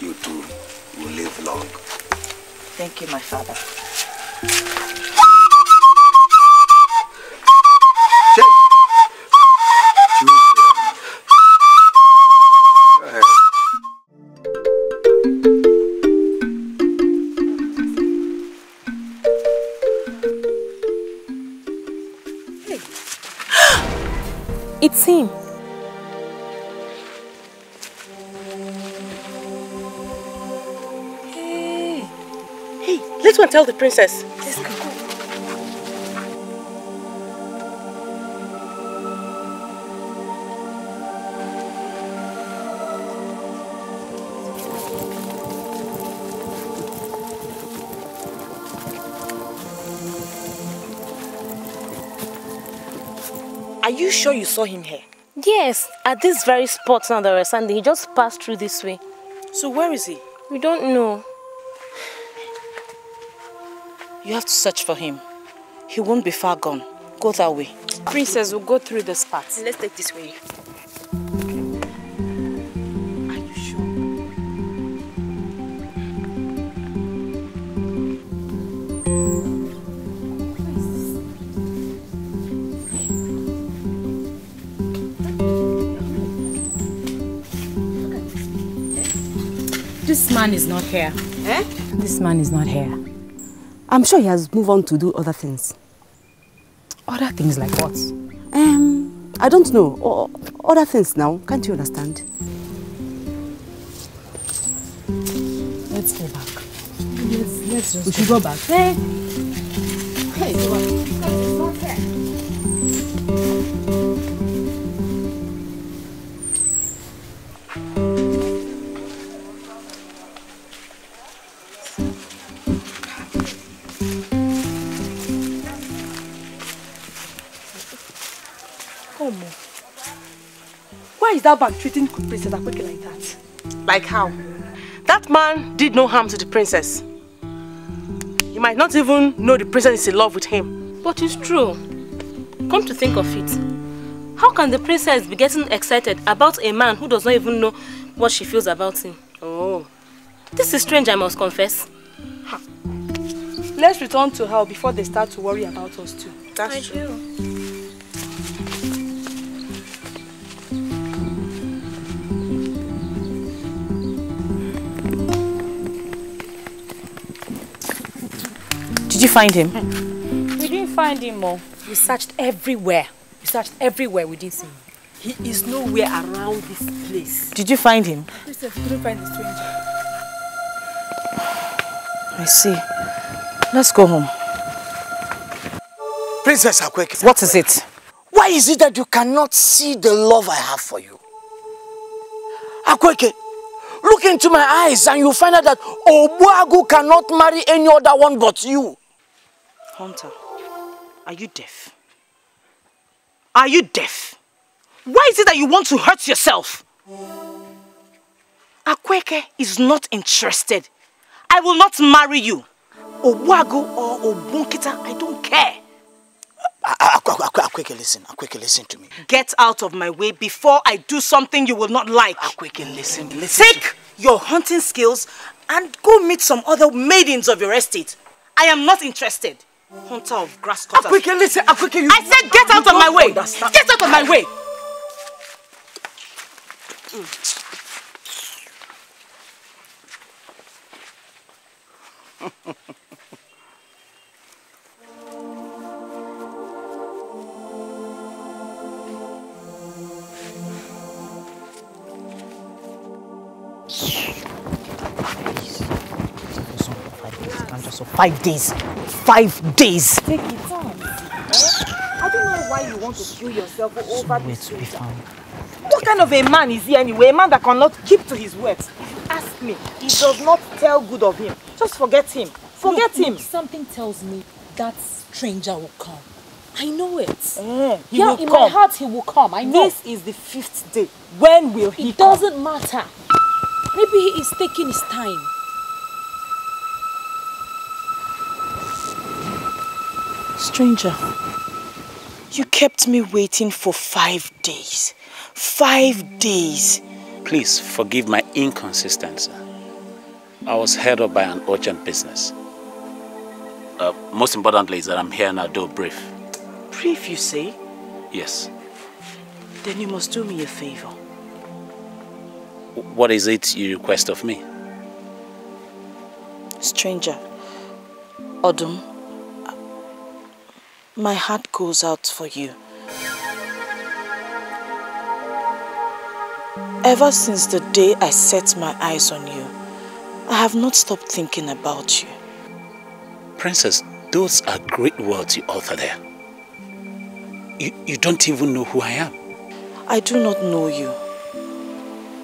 You too will live long.
Thank you, my father.
Go ahead.
It's him.
Hey, let's go and tell the princess.
Let's go.
Are you sure you saw him here?
Yes, at this very spot now that we're standing. He just passed through this way.
So where is he?
We don't know.
You have to search for him. He won't be far gone. Go that way.
Princess, we'll go through this path.
Let's take this way. Are you sure?
This man is not here.
Eh?
This man is not here.
I'm sure he has moved on to do other things.
Other things like what?
I don't know. Other things now. Can't you understand?
Let's go back. Let's just.
We should go back.
Hey.
Hey,
it's not here.
Omo. Why is that man treating Princess Akweke like that?
Like how? That man did no harm to the princess. He might not even know the princess is in love with him.
But it's true. Come to think of it, how can the princess be getting excited about a man who does not even know what she feels about him?
Oh.
This is strange, I must confess.
Let's return to her before they start to worry about us too.
That's true.
Did you find him?
We didn't find him, Mo. We searched everywhere. We searched everywhere, we didn't see him.
He is nowhere around this place.
Did you find him?
Princess, we couldn't find the stranger.
I see. Let's go home.
Princess Akweke.
What is it?
Why is it that you cannot see the love I have for you? Akweke, look into my eyes and you'll find out that Obuagu cannot marry any other one but you.
Hunter, are you deaf? Are you deaf? Why is it that you want to hurt yourself? Akweke is not interested. I will not marry you. Obuagu or Obunkita, I don't care.
Akweke, listen. Akweke, listen to me.
Get out of my way before I do something you will not like.
Akweke, listen.
Take your hunting skills and go meet some other maidens of your estate. I am not interested. Hunter of grass cutters.
Akweke, listen. Akweke, you...
I said get out of my way. Get out of my way.
So 5 days. 5 days.
Take it on. I don't know why you want to kill yourself over this.
To be found.
What kind of a man is he anyway? A man that cannot keep to his words. Ask me. He does not tell good of him. Just forget him. Forget him.
Something tells me that stranger will come. I know it.
He will
in
come.
My heart he will come. I know.
This is the 5th day. When will he
It
come?
doesn't matter. Maybe he is taking his time.
Stranger, you kept me waiting for 5 days. 5 days.
Please forgive my inconsistency. I was held up by an urgent business. Most importantly is that I'm here now, though brief.
Brief, you say?
Yes.
Then you must do me a favor.
What is it you request of me?
Stranger, Odum, my heart goes out for you. Ever since the day I set my eyes on you, I have not stopped thinking about you.
Princess, those are great words you utter there. You don't even know who I am.
I do not know you,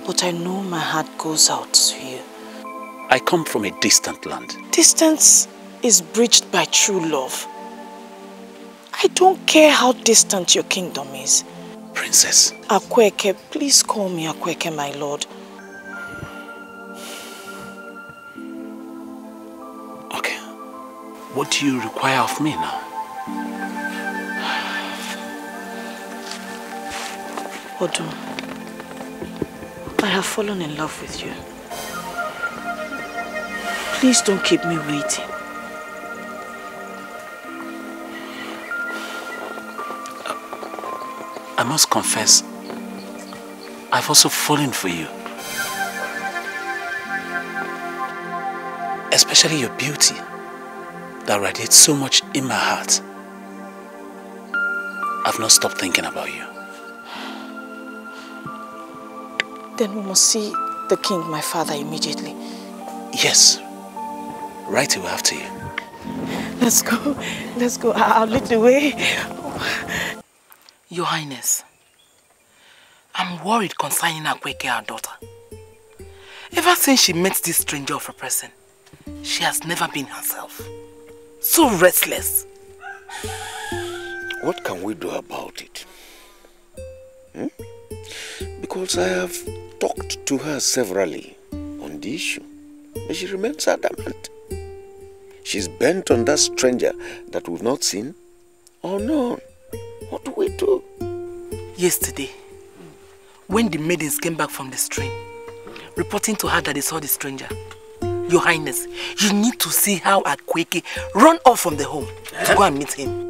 but I know my heart goes out to you.
I come from a distant land.
Distance is bridged by true love. I don't care how distant your kingdom is.
Princess.
Akweke, please call me Akweke, my lord.
Okay. What do you require of me now?
Odum, I have fallen in love with you. Please don't keep me waiting.
I must confess, I've also fallen for you. Especially your beauty that radiates so much in my heart. I've not stopped thinking about you.
Then we must see the king, my father, immediately.
Yes. Right away after you.
Let's go. Let's go. I'll lead the way. Your Highness, I'm worried concerning Akweke, our daughter. Ever since she met this stranger of a person, she has never been herself. So restless.
What can we do about it? Hmm? Because I have talked to her severally on the issue, but she remains adamant. She's bent on that stranger that we've not seen or known. What do we do?
Yesterday, when the maidens came back from the stream, reporting to her that they saw the stranger, Your Highness, you need to see how Akweke run off from the home to go and meet him.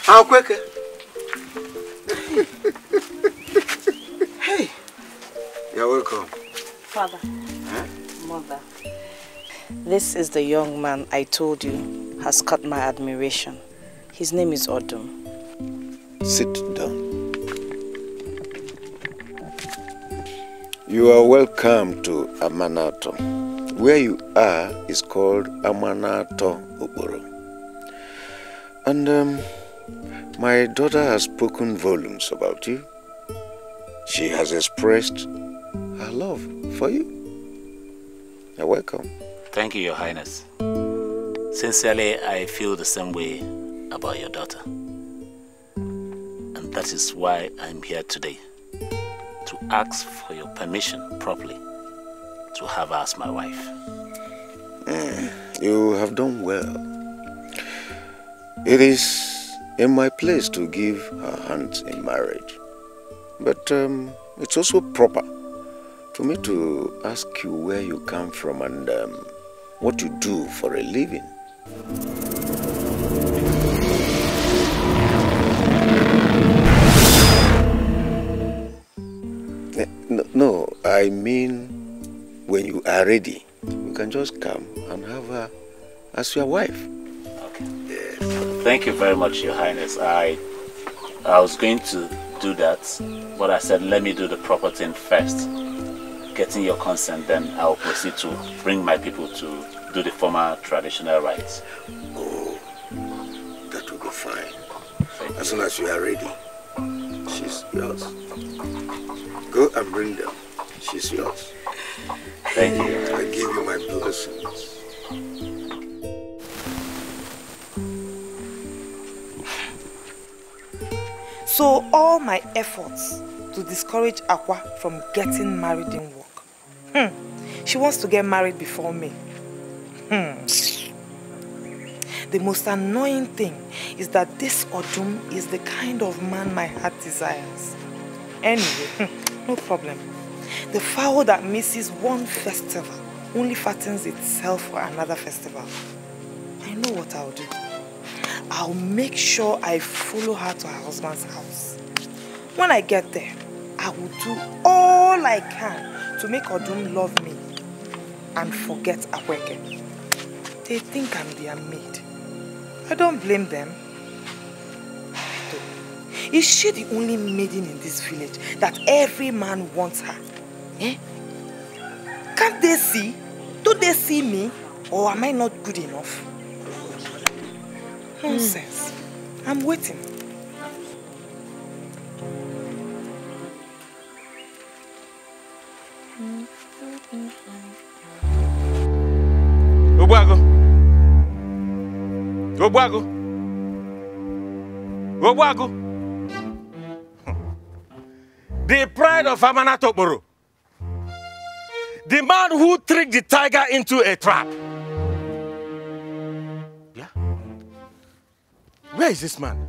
Akweke. Hey. You're welcome.
Father. Mother. This is the young man I told you has caught my admiration. His name is Odum.
Sit down. You are welcome to Amanato. Where you are is called Amanato Oboro. And my daughter has spoken volumes about you. She has expressed her love for you. You're welcome.
Thank you, Your Highness. Sincerely, I feel the same way about your daughter. And that is why I'm here today, to ask for your permission properly to have her as my wife.
You have done well. It is in my place to give her hand in marriage. But it's also proper for me to ask you where you come from and what you do for a living. No, I mean when you are ready, you can just come and have her as your wife.
Okay. Yes. Thank you very much, Your Highness. I was going to do that, but I said let me do the proper thing first. Getting your consent, then I'll proceed to bring my people to do the formal traditional rites.
Oh, that will go fine. As soon as you are ready, she's yours. Go and bring them. She's yours.
Thank you.
I give you my blessings.
So all my efforts to discourage Akwa from getting married didn't work. She wants to get married before me. The most annoying thing is that this Odum is the kind of man my heart desires. Anyway, no problem. The fowl that misses one festival only fattens itself for another festival. I know what I'll do. I'll make sure I follow her to her husband's house. When I get there, I will do all I can to make Odum love me and forget Akweke. They think I'm their maid. I don't blame them. Is she the only maiden in this village that every man wants her? Eh? Can't they see? Do they see me? Or am I not good enough? Nonsense. I'm waiting.
Obuago. Obuago. Obuago. The pride of Amanatokboro. The man who tricked the tiger into a trap. Yeah? Where is this man?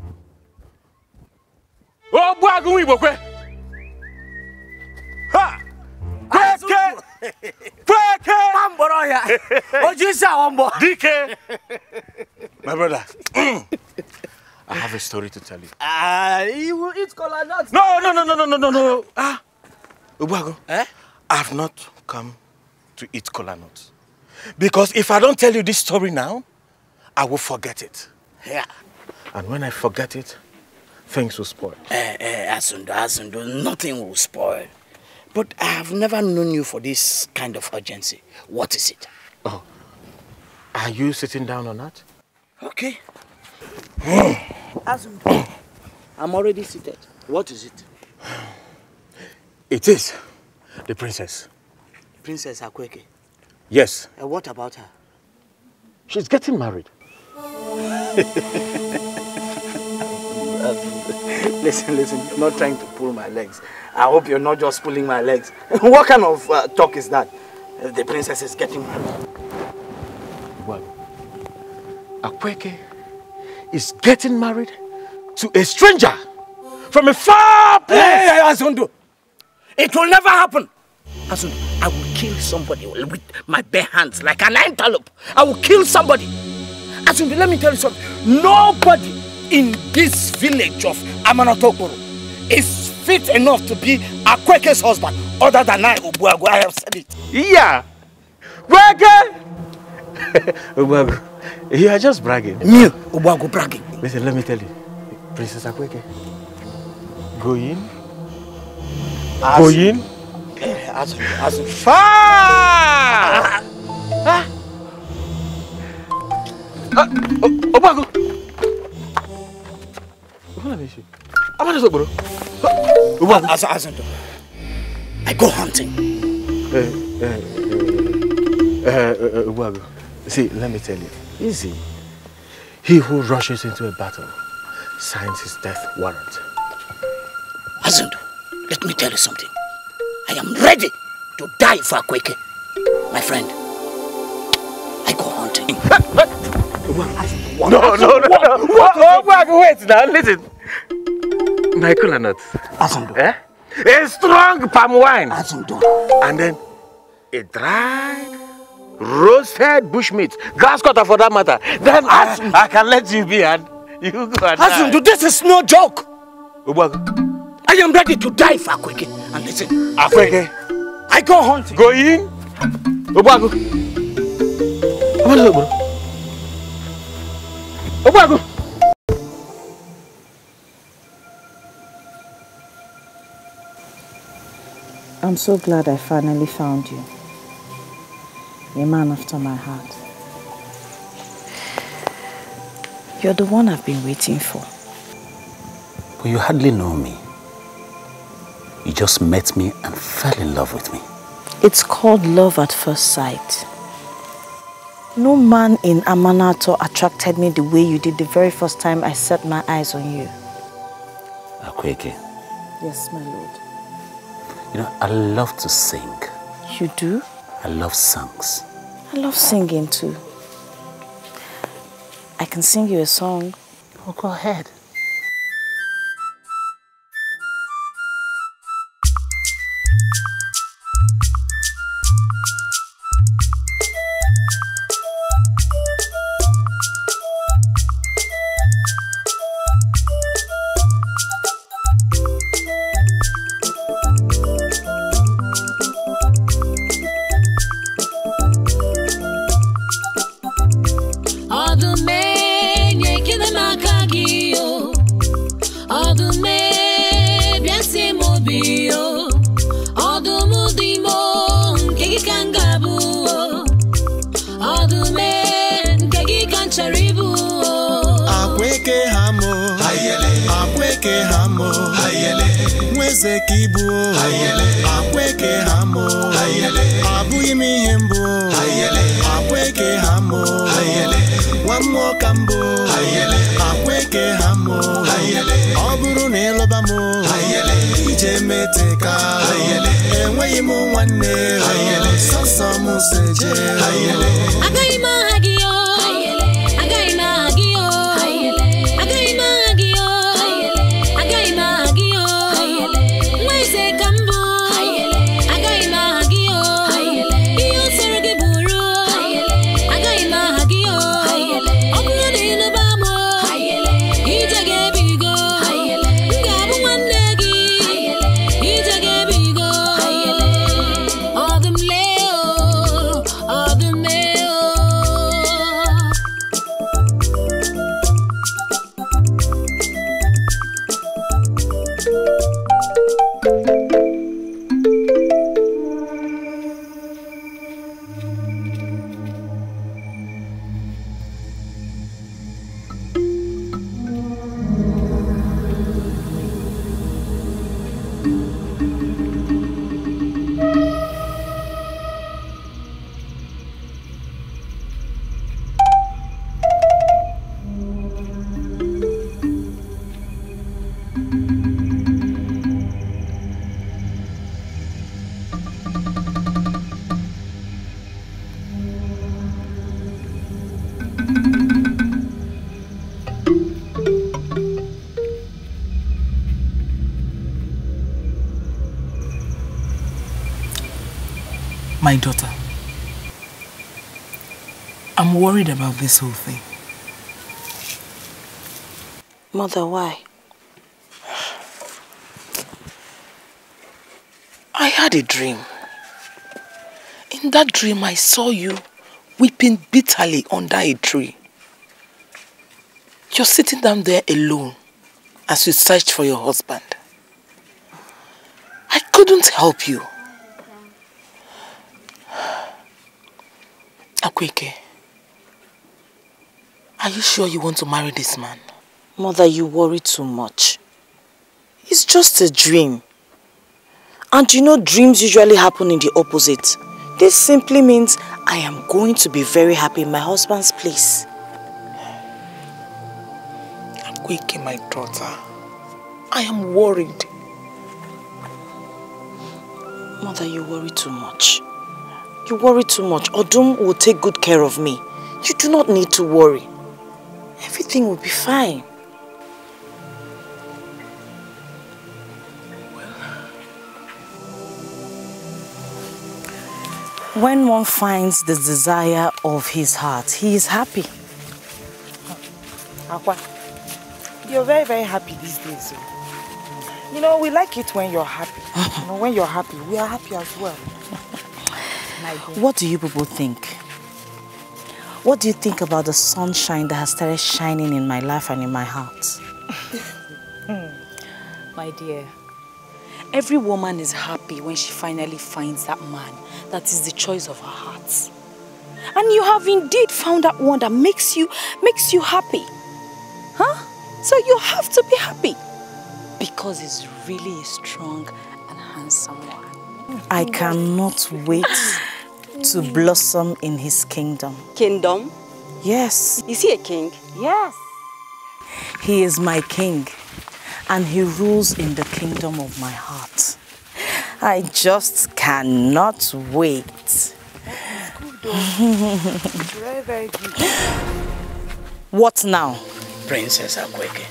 Obuago Ibokwe. Ha! Kweke! Kweke! Dikeh! My brother, I have a story to tell you.
You will eat cola nuts.
No. Obuago, I have not come to eat cola nuts. Because if I don't tell you this story now, I will forget it.
Yeah.
And when I forget it, things will spoil.
Asundo, nothing will spoil.
But I have never known you for this kind of urgency. What is it?
Oh, are you sitting down or not?
Okay. I'm already seated. What is it?
It is the princess.
Princess Akweke?
Yes.
What about her?
She's getting married.
Listen, you're not trying to pull my legs. I hope you're not just pulling my legs. What kind of talk is that? The princess is getting married.
Well, Akweke is getting married to a stranger from a far place.
Hey, Azundo! It will never happen. Azundo, I will kill somebody with my bare hands like an antelope. I will kill somebody. Azundo, let me tell you something. Nobody in this village of Amanatokoro is fit enough to be Akweke's husband other than I, Obuagu. I have said it.
Yeah. Kweke! Obuagu, you are just bragging.
Me, Obuagu, bragging.
Listen, let me tell you. Princess Akweke, go in. Go in.
As
far! Obuagu!
I go hunting.
Obuagu, see, let me tell you. Easy. He who rushes into a battle signs his death warrant.
Azundo, let me tell you something. I am ready to die for Akweke. My friend, I go hunting.
No. Wait now, listen. My cola nut.
Azundo.
Eh? A strong palm wine.
Azundo.
And then a dried, roasted bushmeat. Grass cutter for that matter. Then I can let you be and you go and
Azundo, this is no joke.
Obuagu,
I am ready to die for Akweke. And listen,
Akweke,
I go hunting.
Go in. Obuagu. Obuagu.
I'm so glad I finally found you. A man after my heart. You're the one I've been waiting for.
But you hardly know me. You just met me and fell in love with me.
It's called love at first sight. No man in Amanato attracted me the way you did the very first time I set my eyes on you.
Akweke.
Yes, my lord.
You know, I love to sing.
You do?
I love songs.
I love singing too. I can sing you a song.
Oh, go ahead.
My daughter, I'm worried about this whole thing.
Mother, why?
I had a dream. In that dream, I saw you weeping bitterly under a tree. You're sitting down there alone as you searched for your husband. I couldn't help you. Akweke, are you sure you want to marry this man?
Mother, you worry too much. It's just a dream. And you know dreams usually happen in the opposite. This simply means I am going to be very happy in my husband's place.
Akweke, my daughter, I am worried.
Mother, you worry too much. You worry too much. Odum will take good care of me. You do not need to worry. Everything will be fine. When one finds the desire of his heart, he is happy.
Aqua, you're very, very happy these days. You know, we like it when you're happy. You know, when you're happy, we are happy as well.
What do you people think? What do you think about the sunshine that has started shining in my life and in my heart?
My dear, every woman is happy when she finally finds that man that is the choice of her heart. And you have indeed found that one that makes you happy. Huh? So you have to be happy. Because he's really a strong and handsome one.
I cannot wait to blossom in his kingdom.
Kingdom?
Yes.
Is he a king?
Yes. He is my king, and he rules in the kingdom of my heart. I just cannot wait.
Very, very good.
What now?
Princess Akweke,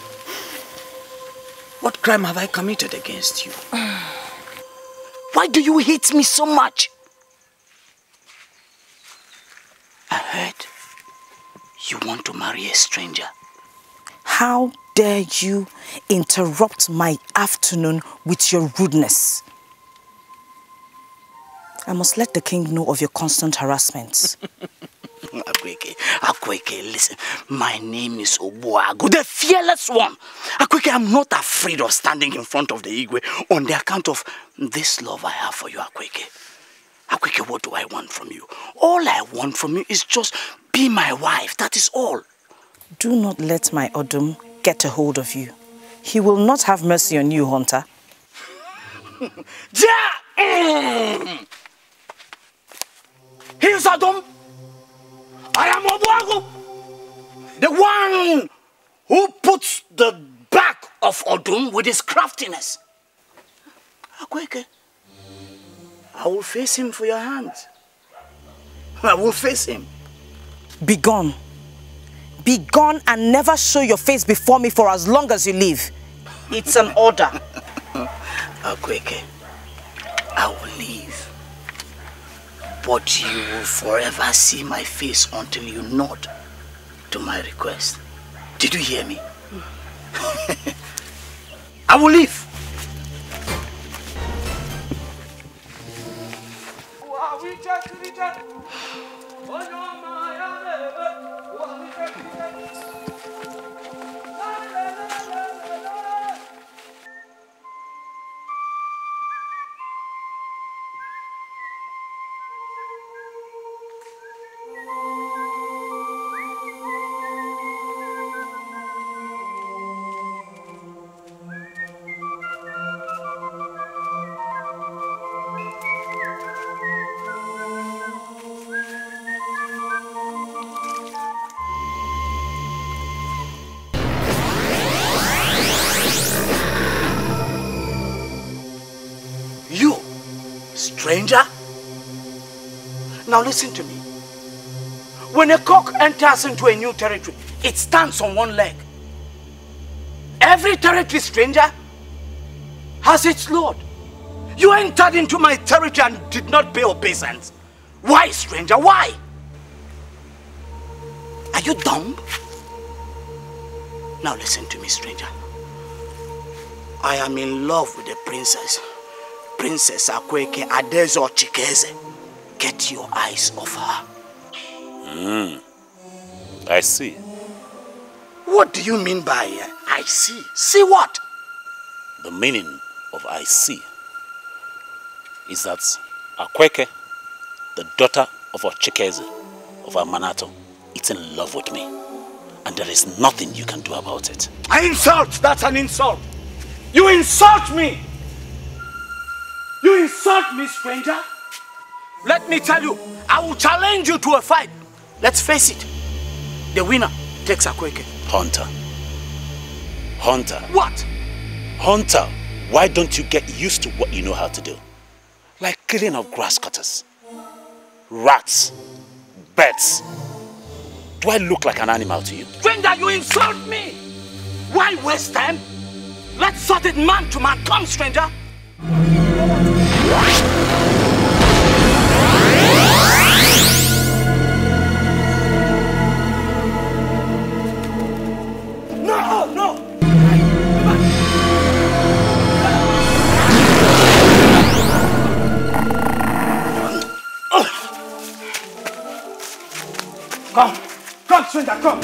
what crime have I committed against you? Why do you hate me so much? I heard you want to marry a stranger.
How dare you interrupt my afternoon with your rudeness? I must let the king know of your constant harassments.
Akweke, listen. My name is Obuagu, the fearless one. Akweke, I'm not afraid of standing in front of the Igwe on the account of this love I have for you, Akweke. Akweke, what do I want from you? All I want from you is just be my wife. That is all.
Do not let my Odum get a hold of you. He will not have mercy on you, Hunter.
He is Odum. I am Obuagu, the one who puts the back of Odum with his craftiness. Akweke, I will face him for your hands. I will face him.
Be gone. Be gone and never show your face before me for as long as you live. It's an order.
Akweke, I will leave. But you will forever see my face until you nod to my request. Did you hear me? I will leave. Stranger? Now listen to me. When a cock enters into a new territory, it stands on one leg. Every territory stranger has its lord. You entered into my territory and did not pay obeisance. Why, stranger? Why? Are you dumb? Now listen to me, stranger. I am in love with the princess. Princess Akweke Adezo Chikeze. Get your eyes off her.
I see.
What do you mean by I see? See what?
The meaning of I see is that Akweke, the daughter of Ochikeze, of Amanato, is in love with me. And there is nothing you can do about it.
An insult! That's an insult! You insult me! You insult me, stranger! Let me tell you, I will challenge you to a fight. Let's face it. The winner takes Akweke.
Hunter. Hunter.
What?
Hunter, why don't you get used to what you know how to do? Like killing of grass cutters, rats, birds. Do I look like an animal to you?
Stranger, you insult me! Why waste time? Let's sort it man to man. Come, stranger! No, no! Come! Come, stranger, come!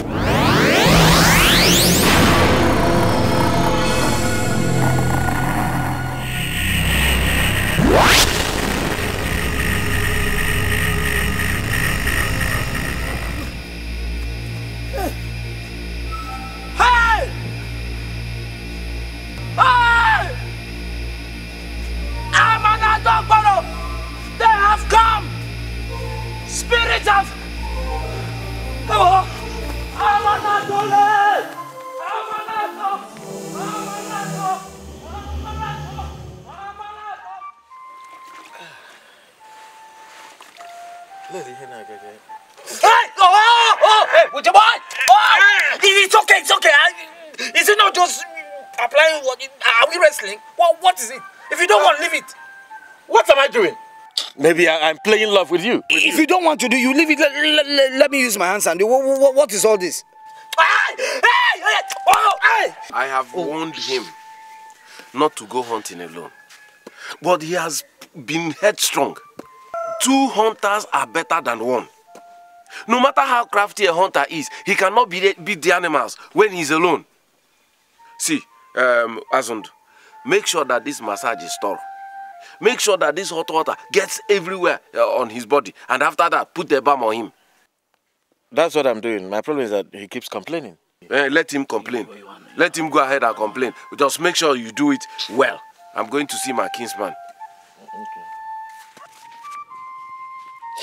It's okay. Is it not just applying what? Are we wrestling? What is it? If you don't want, leave it.
What am I doing? Maybe I'm playing love with you.
If you don't want to do, you leave it. Let me use my hands and do. What is all this?
I have warned him not to go hunting alone. But he has been headstrong. 2 hunters are better than 1. No matter how crafty a hunter is, he cannot beat the animals when he's alone. See, Azund, make sure that this massage is thorough. Make sure that this hot water gets everywhere on his body. And after that, put the balm on him.
That's what I'm doing. My problem is that he keeps complaining.
Let him complain. Let him go ahead and complain. Just make sure you do it well. I'm going to see my kinsman.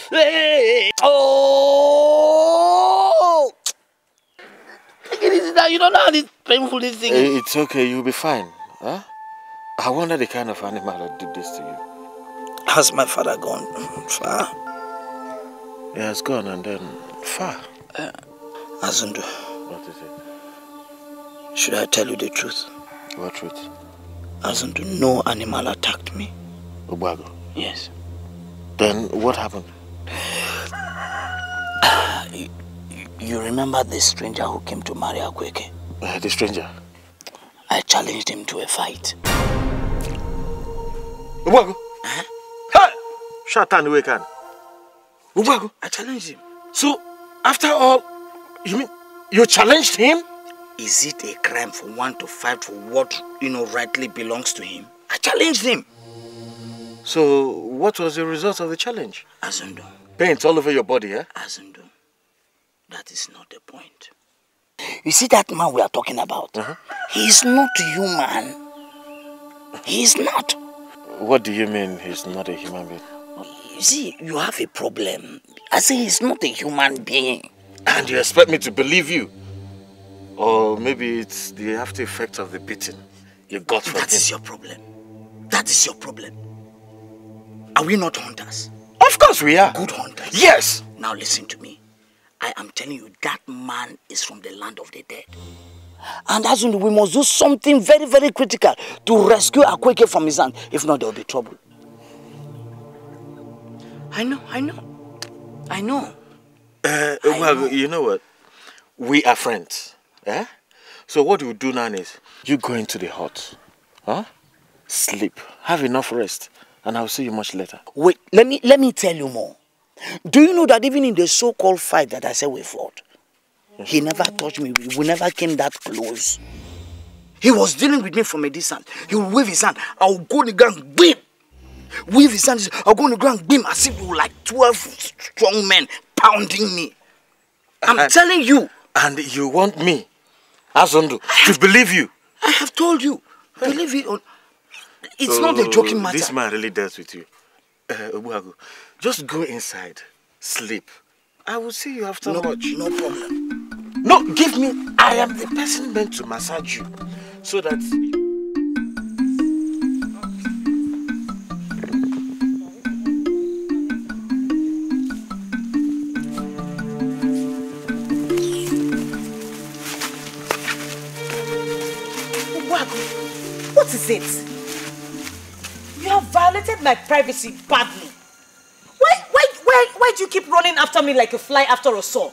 Hey! Oh! Take it easy now. You don't know how this painful this thing is.
It's okay. You'll be fine. Huh? I wonder the kind of animal that did this to you.
Has my father gone far?
He has gone and then far.
Azundu.
What is it?
Should I tell you the truth?
What truth?
Azundu, no animal attacked me.
Ubago?
Yes.
Then what happened?
You remember the stranger who came to marry Akweke?
The stranger?
I challenged him to a fight.
Ubago? Hey! Shut down the way can.
Ubago? I challenged him.
So, after all, you mean you challenged him?
Is it a crime for one to fight for what, rightly belongs to him? I challenged him.
So, what was the result of the challenge?
Azundu.
Paint all over your body, eh?
Azundu, that is not the point. You see that man we are talking about? He is not human. He is not.
What do you mean he's not a human being?
You see, you have a problem. I say he's not a human being.
And you expect me to believe you? Or maybe it's the after effect of the beating you got from him.
That is your problem. That is your problem. Are we not hunters?
Of course we are.
Good hunters.
Yes.
Now listen to me. I am telling you, that man is from the land of the dead. And as we must do something very, very critical to rescue Akweke from his hand. If not, there will be trouble. I know.
I know.
Well, you know what? We are friends. Eh? So what we'll do now is, you go into the hut. Huh? Sleep. Have enough rest. And I'll see you much later.
Wait, let me tell you more. Do you know that even in the so-called fight that I said we fought, he never touched me. We never came that close. He was dealing with me from a distance. He would wave his hand. I'll go to the ground, beam. Wave his hand. I'll go to the ground, beam. As if we were like 12 strong men pounding me. I'm telling you.
And you want me, Azondo, to believe you?
I have told you. Believe it or it's not a joking matter.
This man really deals with you. Obuagu, just go inside. Sleep. I will see you after much.
No problem.
No, give me. I am the person meant to massage you. So that...
What is it? You have violated my privacy badly. Why do you keep running after me like a fly after a saw?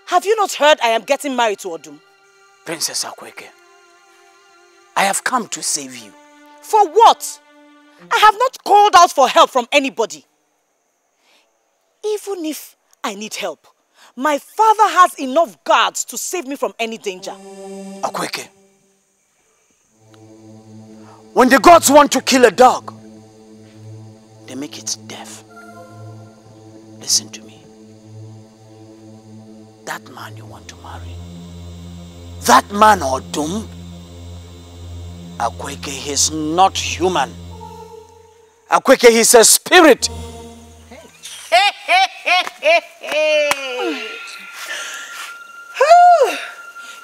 Have you not heard I am getting married to Odum?
Princess Akweke, I have come to save you.
For what? I have not called out for help from anybody. Even if I need help, my father has enough guards to save me from any danger.
Akweke, when the gods want to kill a dog, they make it deaf. Listen to me. That man you want to marry, that man Odum, Akweke, he's not human. Akweke, he's a spirit.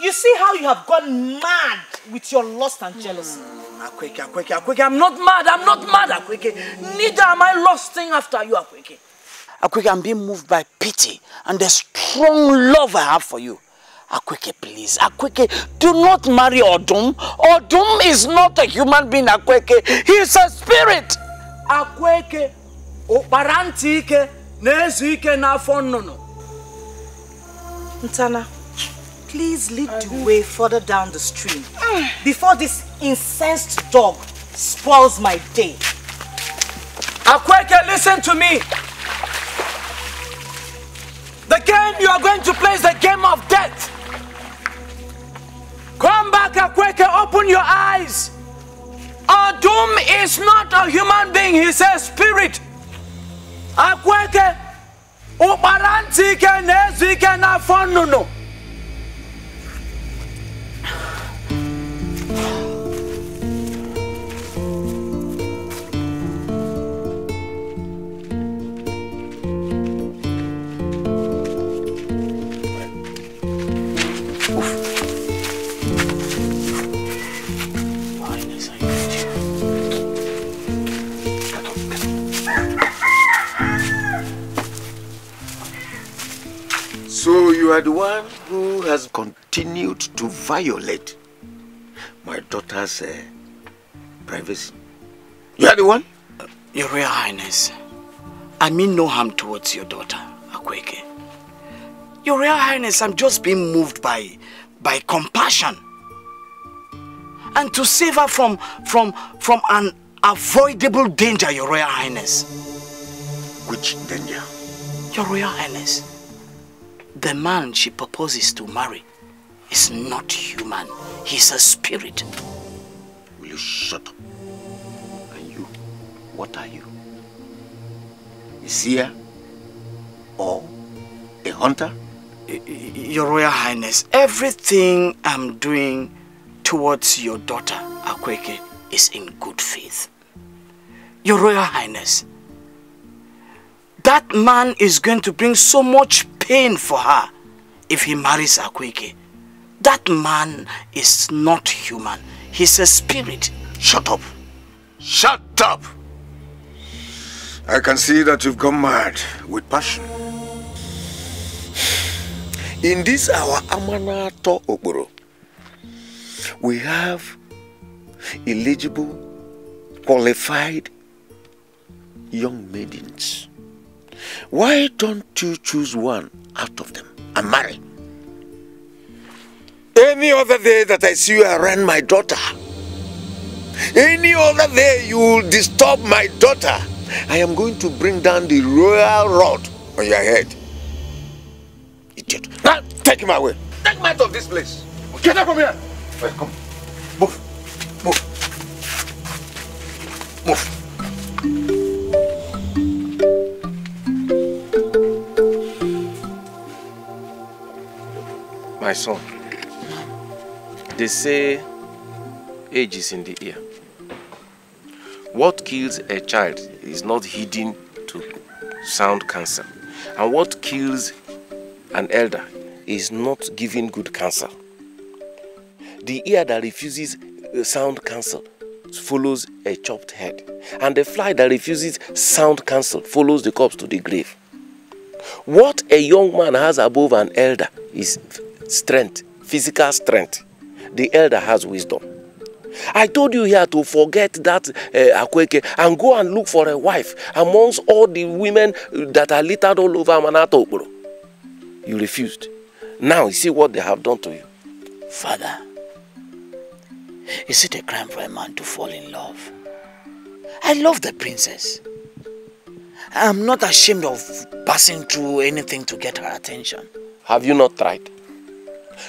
You see how you have gone mad with your lust and jealousy.
Akweke, I'm not mad, Akweke. Neither am I lusting after you, Akweke. Akweke, I'm being moved by pity and the strong love I have for you. Akweke, please. Akweke, do not marry Odum. Odum is not a human being, Akweke. He is a spirit. Akweke, oparantike, nezike na fonono.
Ntana, please lead the way further down the stream before this incensed dog spoils my day.
Akweke, listen to me. The game you are going to play is the game of death. Come back, Akweke, open your eyes. Odum is not a human being, he's a spirit. Akweke, uparantike nezike na fonuno.
So you are the one who has continued to violate my daughter's privacy. You are the one?
Your Royal Highness, I mean no harm towards your daughter, Akweke. Your Royal Highness, I'm just being moved by compassion. And to save her from an avoidable danger, Your Royal Highness.
Which danger?
Your Royal Highness, the man she proposes to marry is not human. He's a spirit.
Will you shut up? And you, what are you? A seer? Or a hunter?
Your Royal Highness, everything I'm doing towards your daughter, Akweke, is in good faith. Your Royal Highness, that man is going to bring so much pain for her if he marries Akweke. That man is not human. He's a spirit.
Shut up. Shut up! I can see that you've gone mad with passion. In this our Amanato Okboro, we have eligible, qualified young maidens
Why don't you choose one out of them and marry? Any other day that I see you around my daughter, any other day you will disturb my daughter, I am going to bring down the royal rod on your head. Idiot. Now, take him away. Take him out of this place. Get up from here. Wait, come. Move. Move. Move. My son, they say age is in the ear. What kills a child is not hidden to sound counsel. And what kills an elder is not giving good counsel. The ear that refuses sound counsel follows a chopped head. And the fly that refuses sound counsel follows the corpse to the grave. What a young man has above an elder is strength, physical strength. The elder has wisdom. I told you here to forget that Akweke and go and look for a wife amongst all the women that are littered all over Amanato. You refused. Now you see what they have done to you.
Father, is it a crime for a man to fall in love? I love the princess. I'm not ashamed of passing through anything to get her attention.
Have you not tried?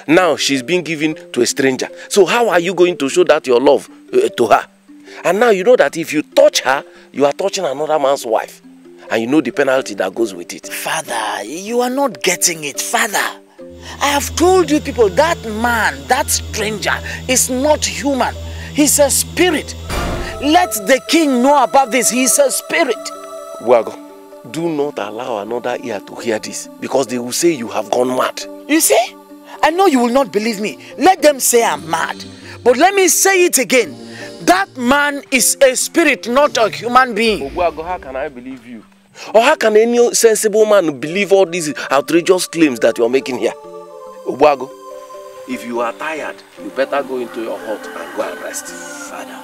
Now she's being given to a stranger. So how are you going to show that your love to her? And now you know that if you touch her, you are touching another man's wife. And you know the penalty that goes with it.
Father, you are not getting it. Father, I have told you people, that man, that stranger is not human. He's a spirit. Let the king know about this. He's a spirit.
Wago, do not allow another ear to hear this, because they will say you have gone mad.
You see? I know you will not believe me. Let them say I'm mad. But let me say it again. That man is a spirit, not a human being.
Wago, how can I believe you? Or how can any sensible man believe all these outrageous claims that you are making here? Wago, if you are tired, you better go into your hut and go and rest.
Father,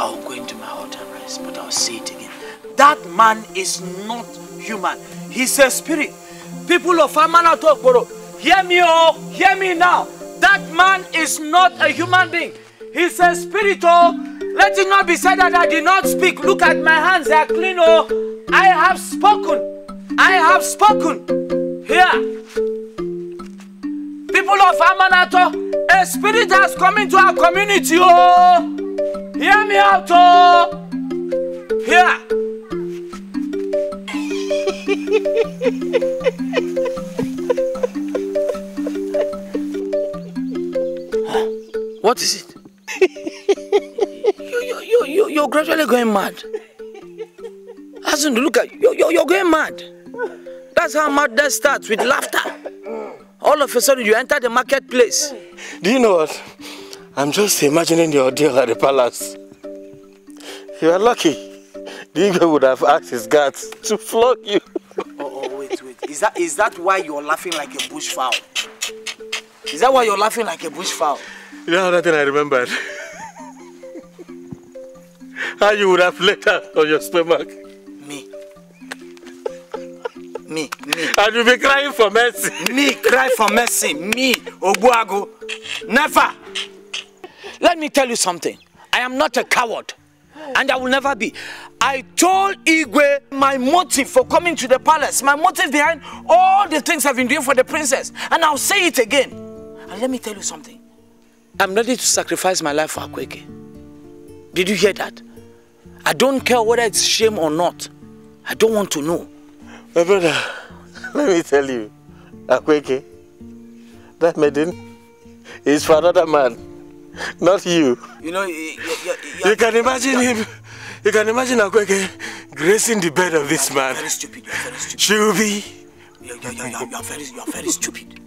I'll go into my hut and rest, but I'll say it again. That man is not human. He's a spirit. People of Amanato, hear me, oh, hear me now. That man is not a human being. He's a spirit, oh. Let it not be said that I did not speak. Look at my hands, they are clean, oh. I have spoken. I have spoken. Here. People of Amanato, a spirit has come into our community, oh. Hear me out, oh. Here. What is it? You're gradually going mad. Hasn't look at you. You're going mad. That's how madness starts, with laughter. All of a sudden you enter the marketplace.
Do you know what? I'm just imagining the ordeal at the palace. You are lucky. Dikeh would have asked his guards to flog you.
Oh, wait. Is that why you're laughing like a bushfowl? Is that why you're laughing like a bushfowl?
You know another thing I remembered? How you would have laid out on your stomach.
Me.
And you'll be crying for mercy.
Me cry for mercy. Me, Obuago. Never. Let me tell you something. I am not a coward. And I will never be. I told Igwe my motive for coming to the palace. My motive behind all the things I've been doing for the princess. And I'll say it again. And let me tell you something. I'm ready to sacrifice my life for Akweke. Did you hear that? I don't care whether it's shame or not. I don't want to know.
My brother, let me tell you, Akweke, that maiden is for another man, not you.
You know,
you can imagine him. You can imagine Akweke gracing the bed of this man.
You're very stupid. You're very stupid.
She will be.
You're very stupid.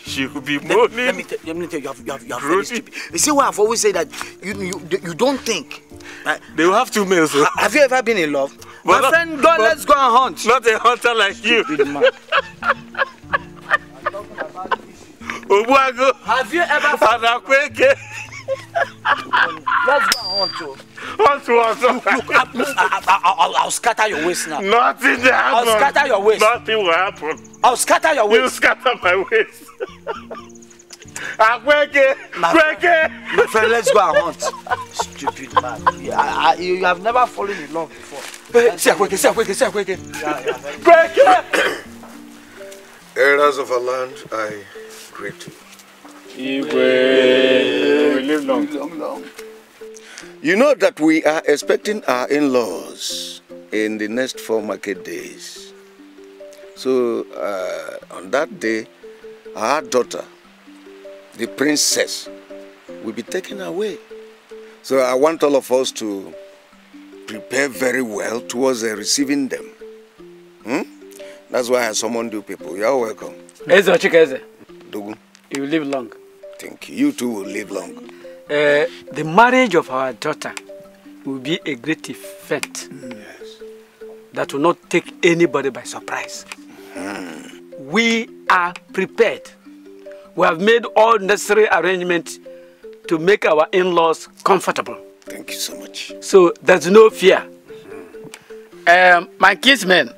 She will be moaning.
Let me tell you, you're very stupid. You see why I've always said that you don't think. Right?
They will have two males. So.
Have you ever been in love? My friend, let's go and hunt.
Not a hunter like you.
Have you ever... Let's go on to. Look, I'll scatter your waist now.
Nothing will happen.
I'll scatter your waist.
Nothing will happen.
I'll scatter your waist.
You scatter my waist. My
friend, let's go and hunt. Stupid man. You have never fallen in love before.
See Akweke.
Elders of our land, I greet you.
We live long.
You know that we are expecting our in-laws in the next 4 market days. So on that day, our daughter, the princess, will be taken away. So I want all of us to prepare very well towards receiving them. That's why I summoned you people. You're welcome.
Eze Eze.
Duru.
You live long.
Thank you. You too will live long.
The marriage of our daughter will be a great event.
Yes.
That will not take anybody by surprise. We are prepared. We have made all necessary arrangements to make our in-laws comfortable.
Thank you so much.
So there's no fear. My kinsmen,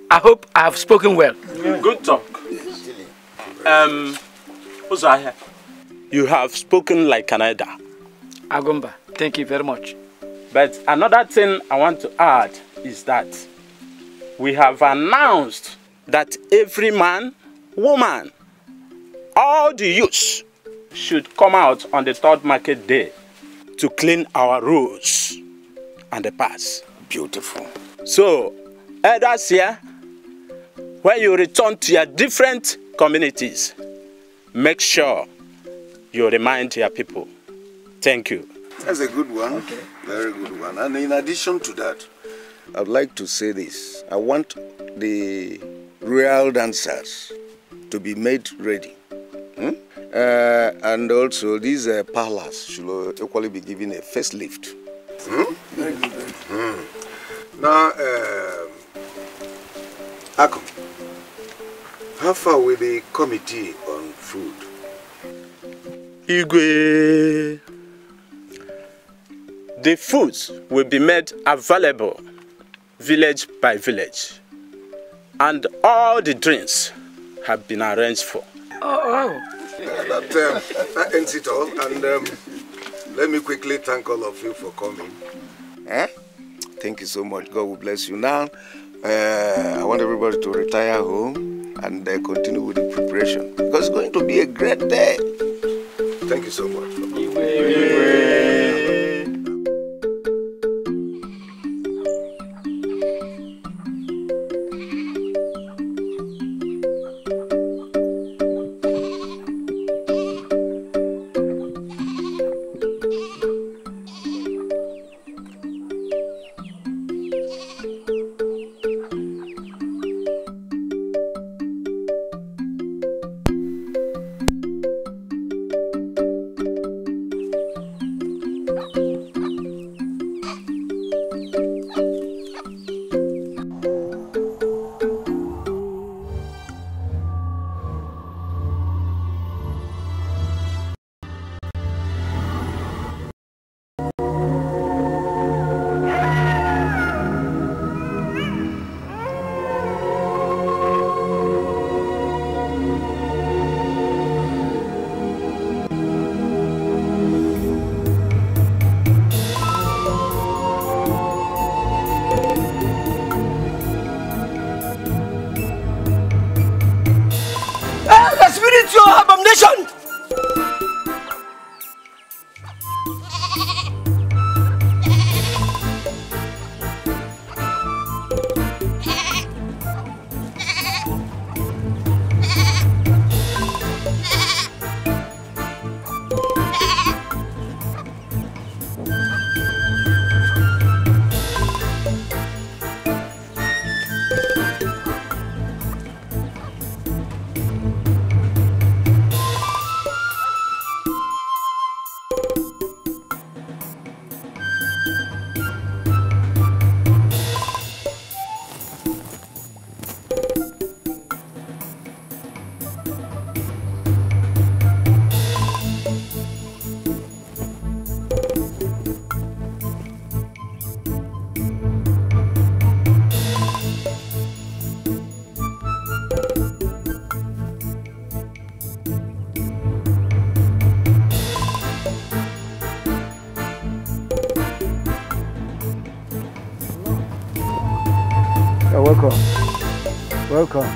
I hope I have spoken well.
Good talk. Uzaya, you have spoken like an elder.
Agumba, thank you very much.
But another thing I want to add is that we have announced that every man, woman, all the youths should come out on the 3rd market day to clean our roads and the paths.
Beautiful.
So, elders here, when you return to your different communities, make sure you remind your people. Thank you.
That's a good one. Okay. Very good one. And in addition to that, I'd like to say this. I want the royal dancers to be made ready. And also, these parlors should equally be given a facelift. Very good. Now, Akum, how far will the committee on food?
Igwe, the foods will be made available village by village, and all the drinks have been arranged for.
That ends it all, and let me quickly thank all of you for coming. Thank you so much. God will bless you. Now, I want everybody to retire home and continue with the preparation, because it's going to be a great day. Thank you so much.
You're welcome. Welcome.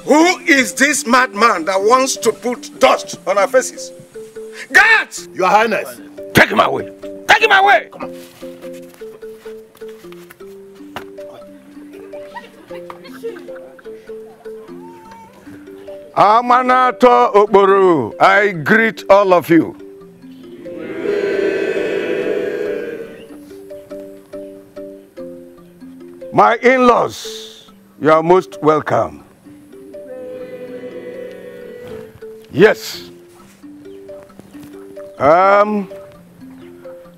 Who is this madman that wants to put dust on our faces? Guards!
Your Highness.
Take him away. Take him away! Come on. Amanato Okboru, I greet all of you. My in-laws, you are most welcome. Yes.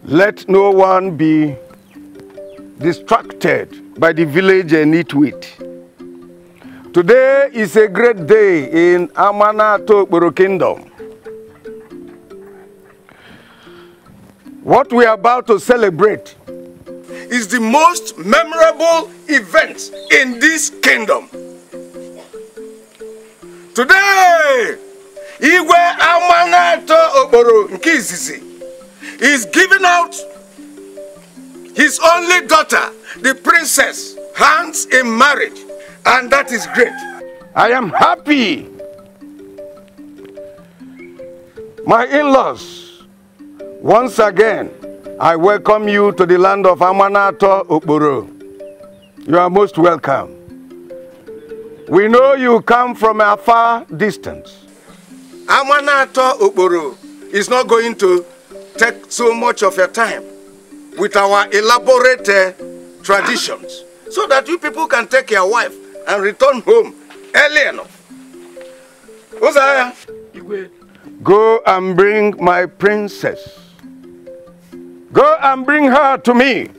Let no one be distracted by the village nitwit. Today is a great day in Amanato Okboru Kingdom. What we are about to celebrate is the most memorable event in this kingdom. Today, Igwe Amanato Okboru Nkizizi is giving out his only daughter, the princess, hands in marriage, and that is great. I am happy. My in-laws, once again, I welcome you to the land of Amanato Okboru. You are most welcome. We know you come from a far distance. Amanato Okboru is not going to take so much of your time with our elaborate traditions, so that you people can take your wife and return home early enough. Uzaya, go and bring my princess. Go and bring her to me.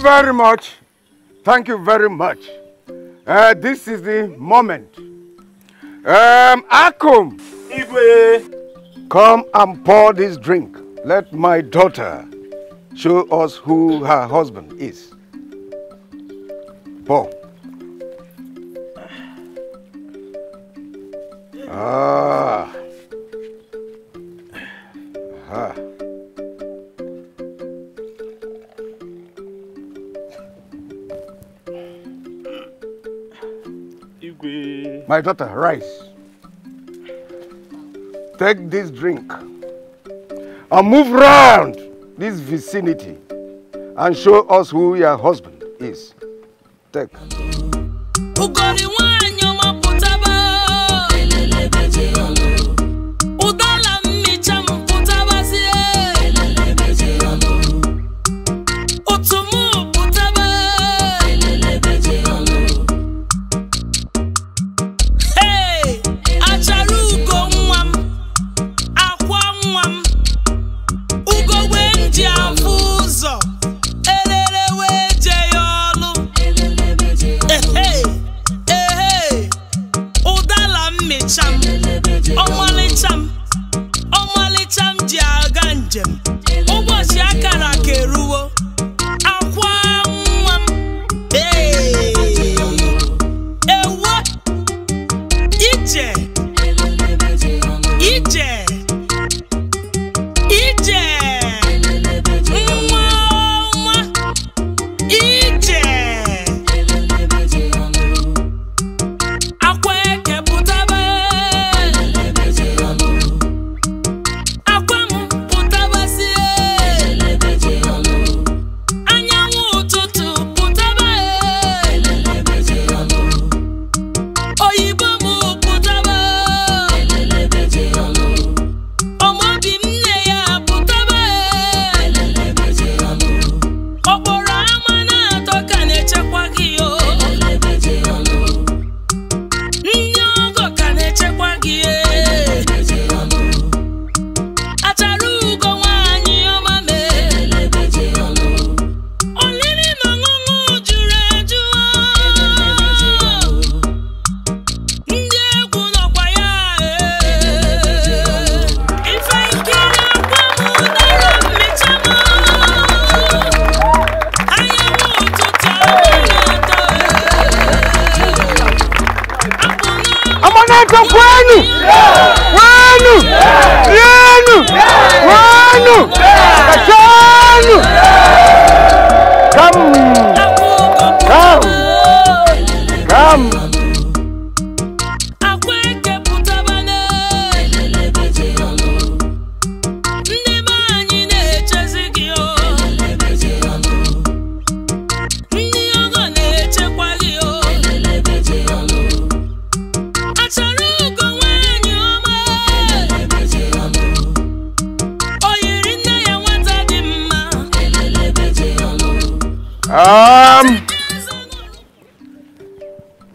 very much. Thank you very much. This is the moment. Akum, come and pour this drink. Let my daughter show us who her husband is. Pour. Ah. Ah. My daughter, rise. Take this drink and move round this vicinity and show us who your husband is. Take.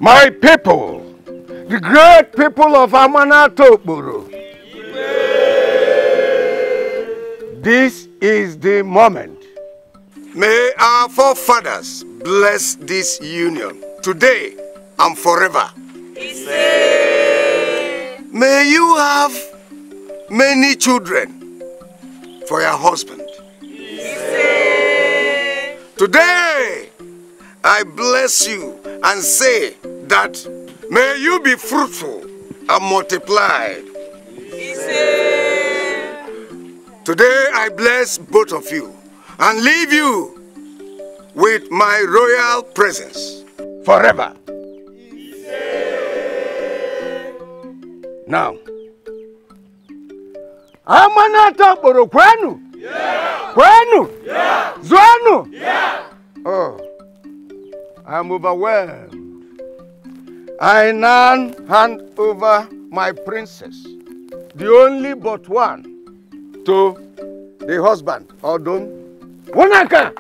My people, the great people of Amanatokboro, this is the moment.
May our forefathers bless this union today and forever. May you have many children for your husband. Today, I bless you and say that may you be fruitful and multiplied. Today I bless both of you and leave you with my royal presence forever. Now, Amanatokboro kwenu? Kwenu? Zwanu? Oh, I'm overwhelmed. I now hand over my princess, the only but one, to the husband, Odun Wunaka.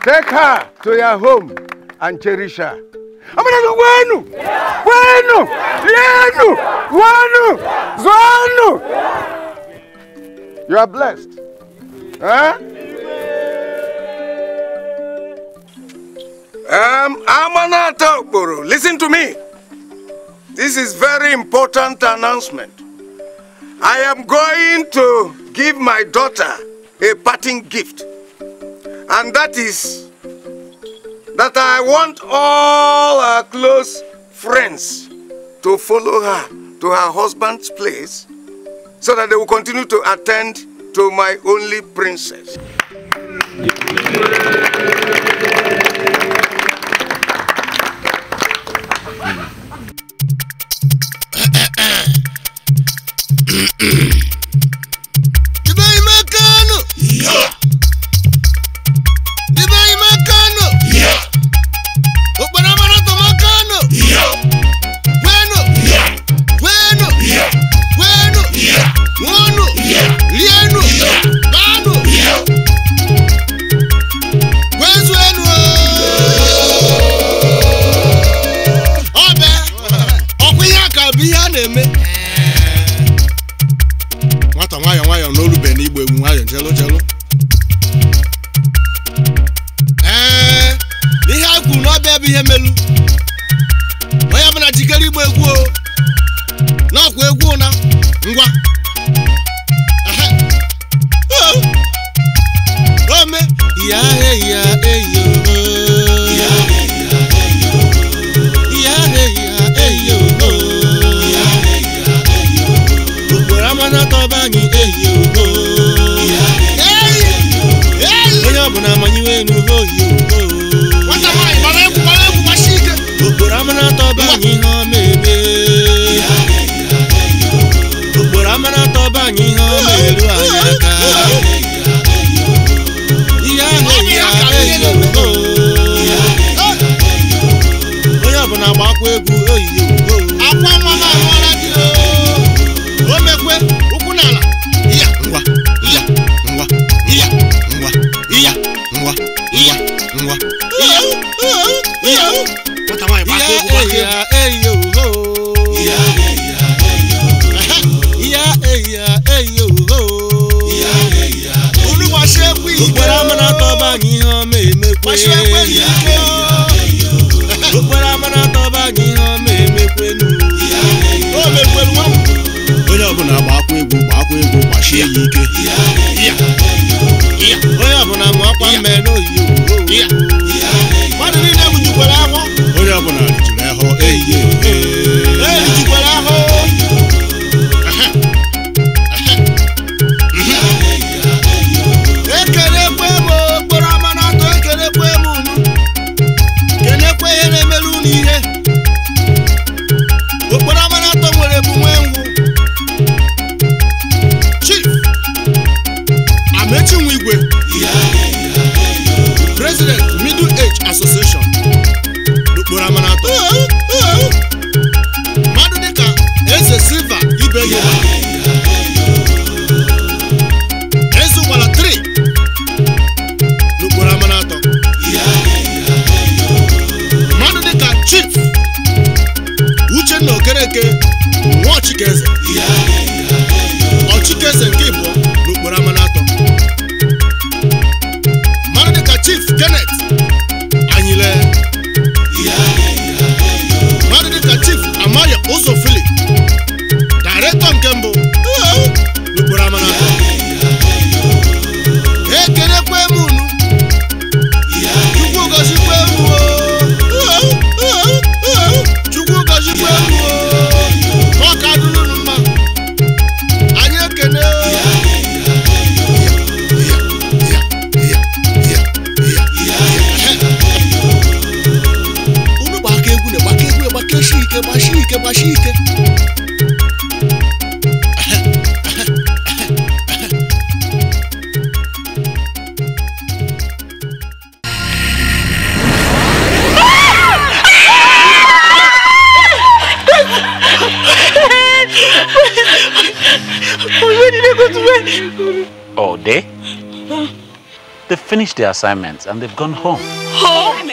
Take her to your home and cherish her. Wenu! Yenu! Wanu! Zwanu!
You are blessed. Huh? Amanata Okporo, listen to me. This is very important announcement. I am going to give my daughter a parting gift. And that is that I want all her close friends to follow her to her husband's place so that they will continue to attend to my only princess.
Oh, they finished their assignments and they've gone home.
Home?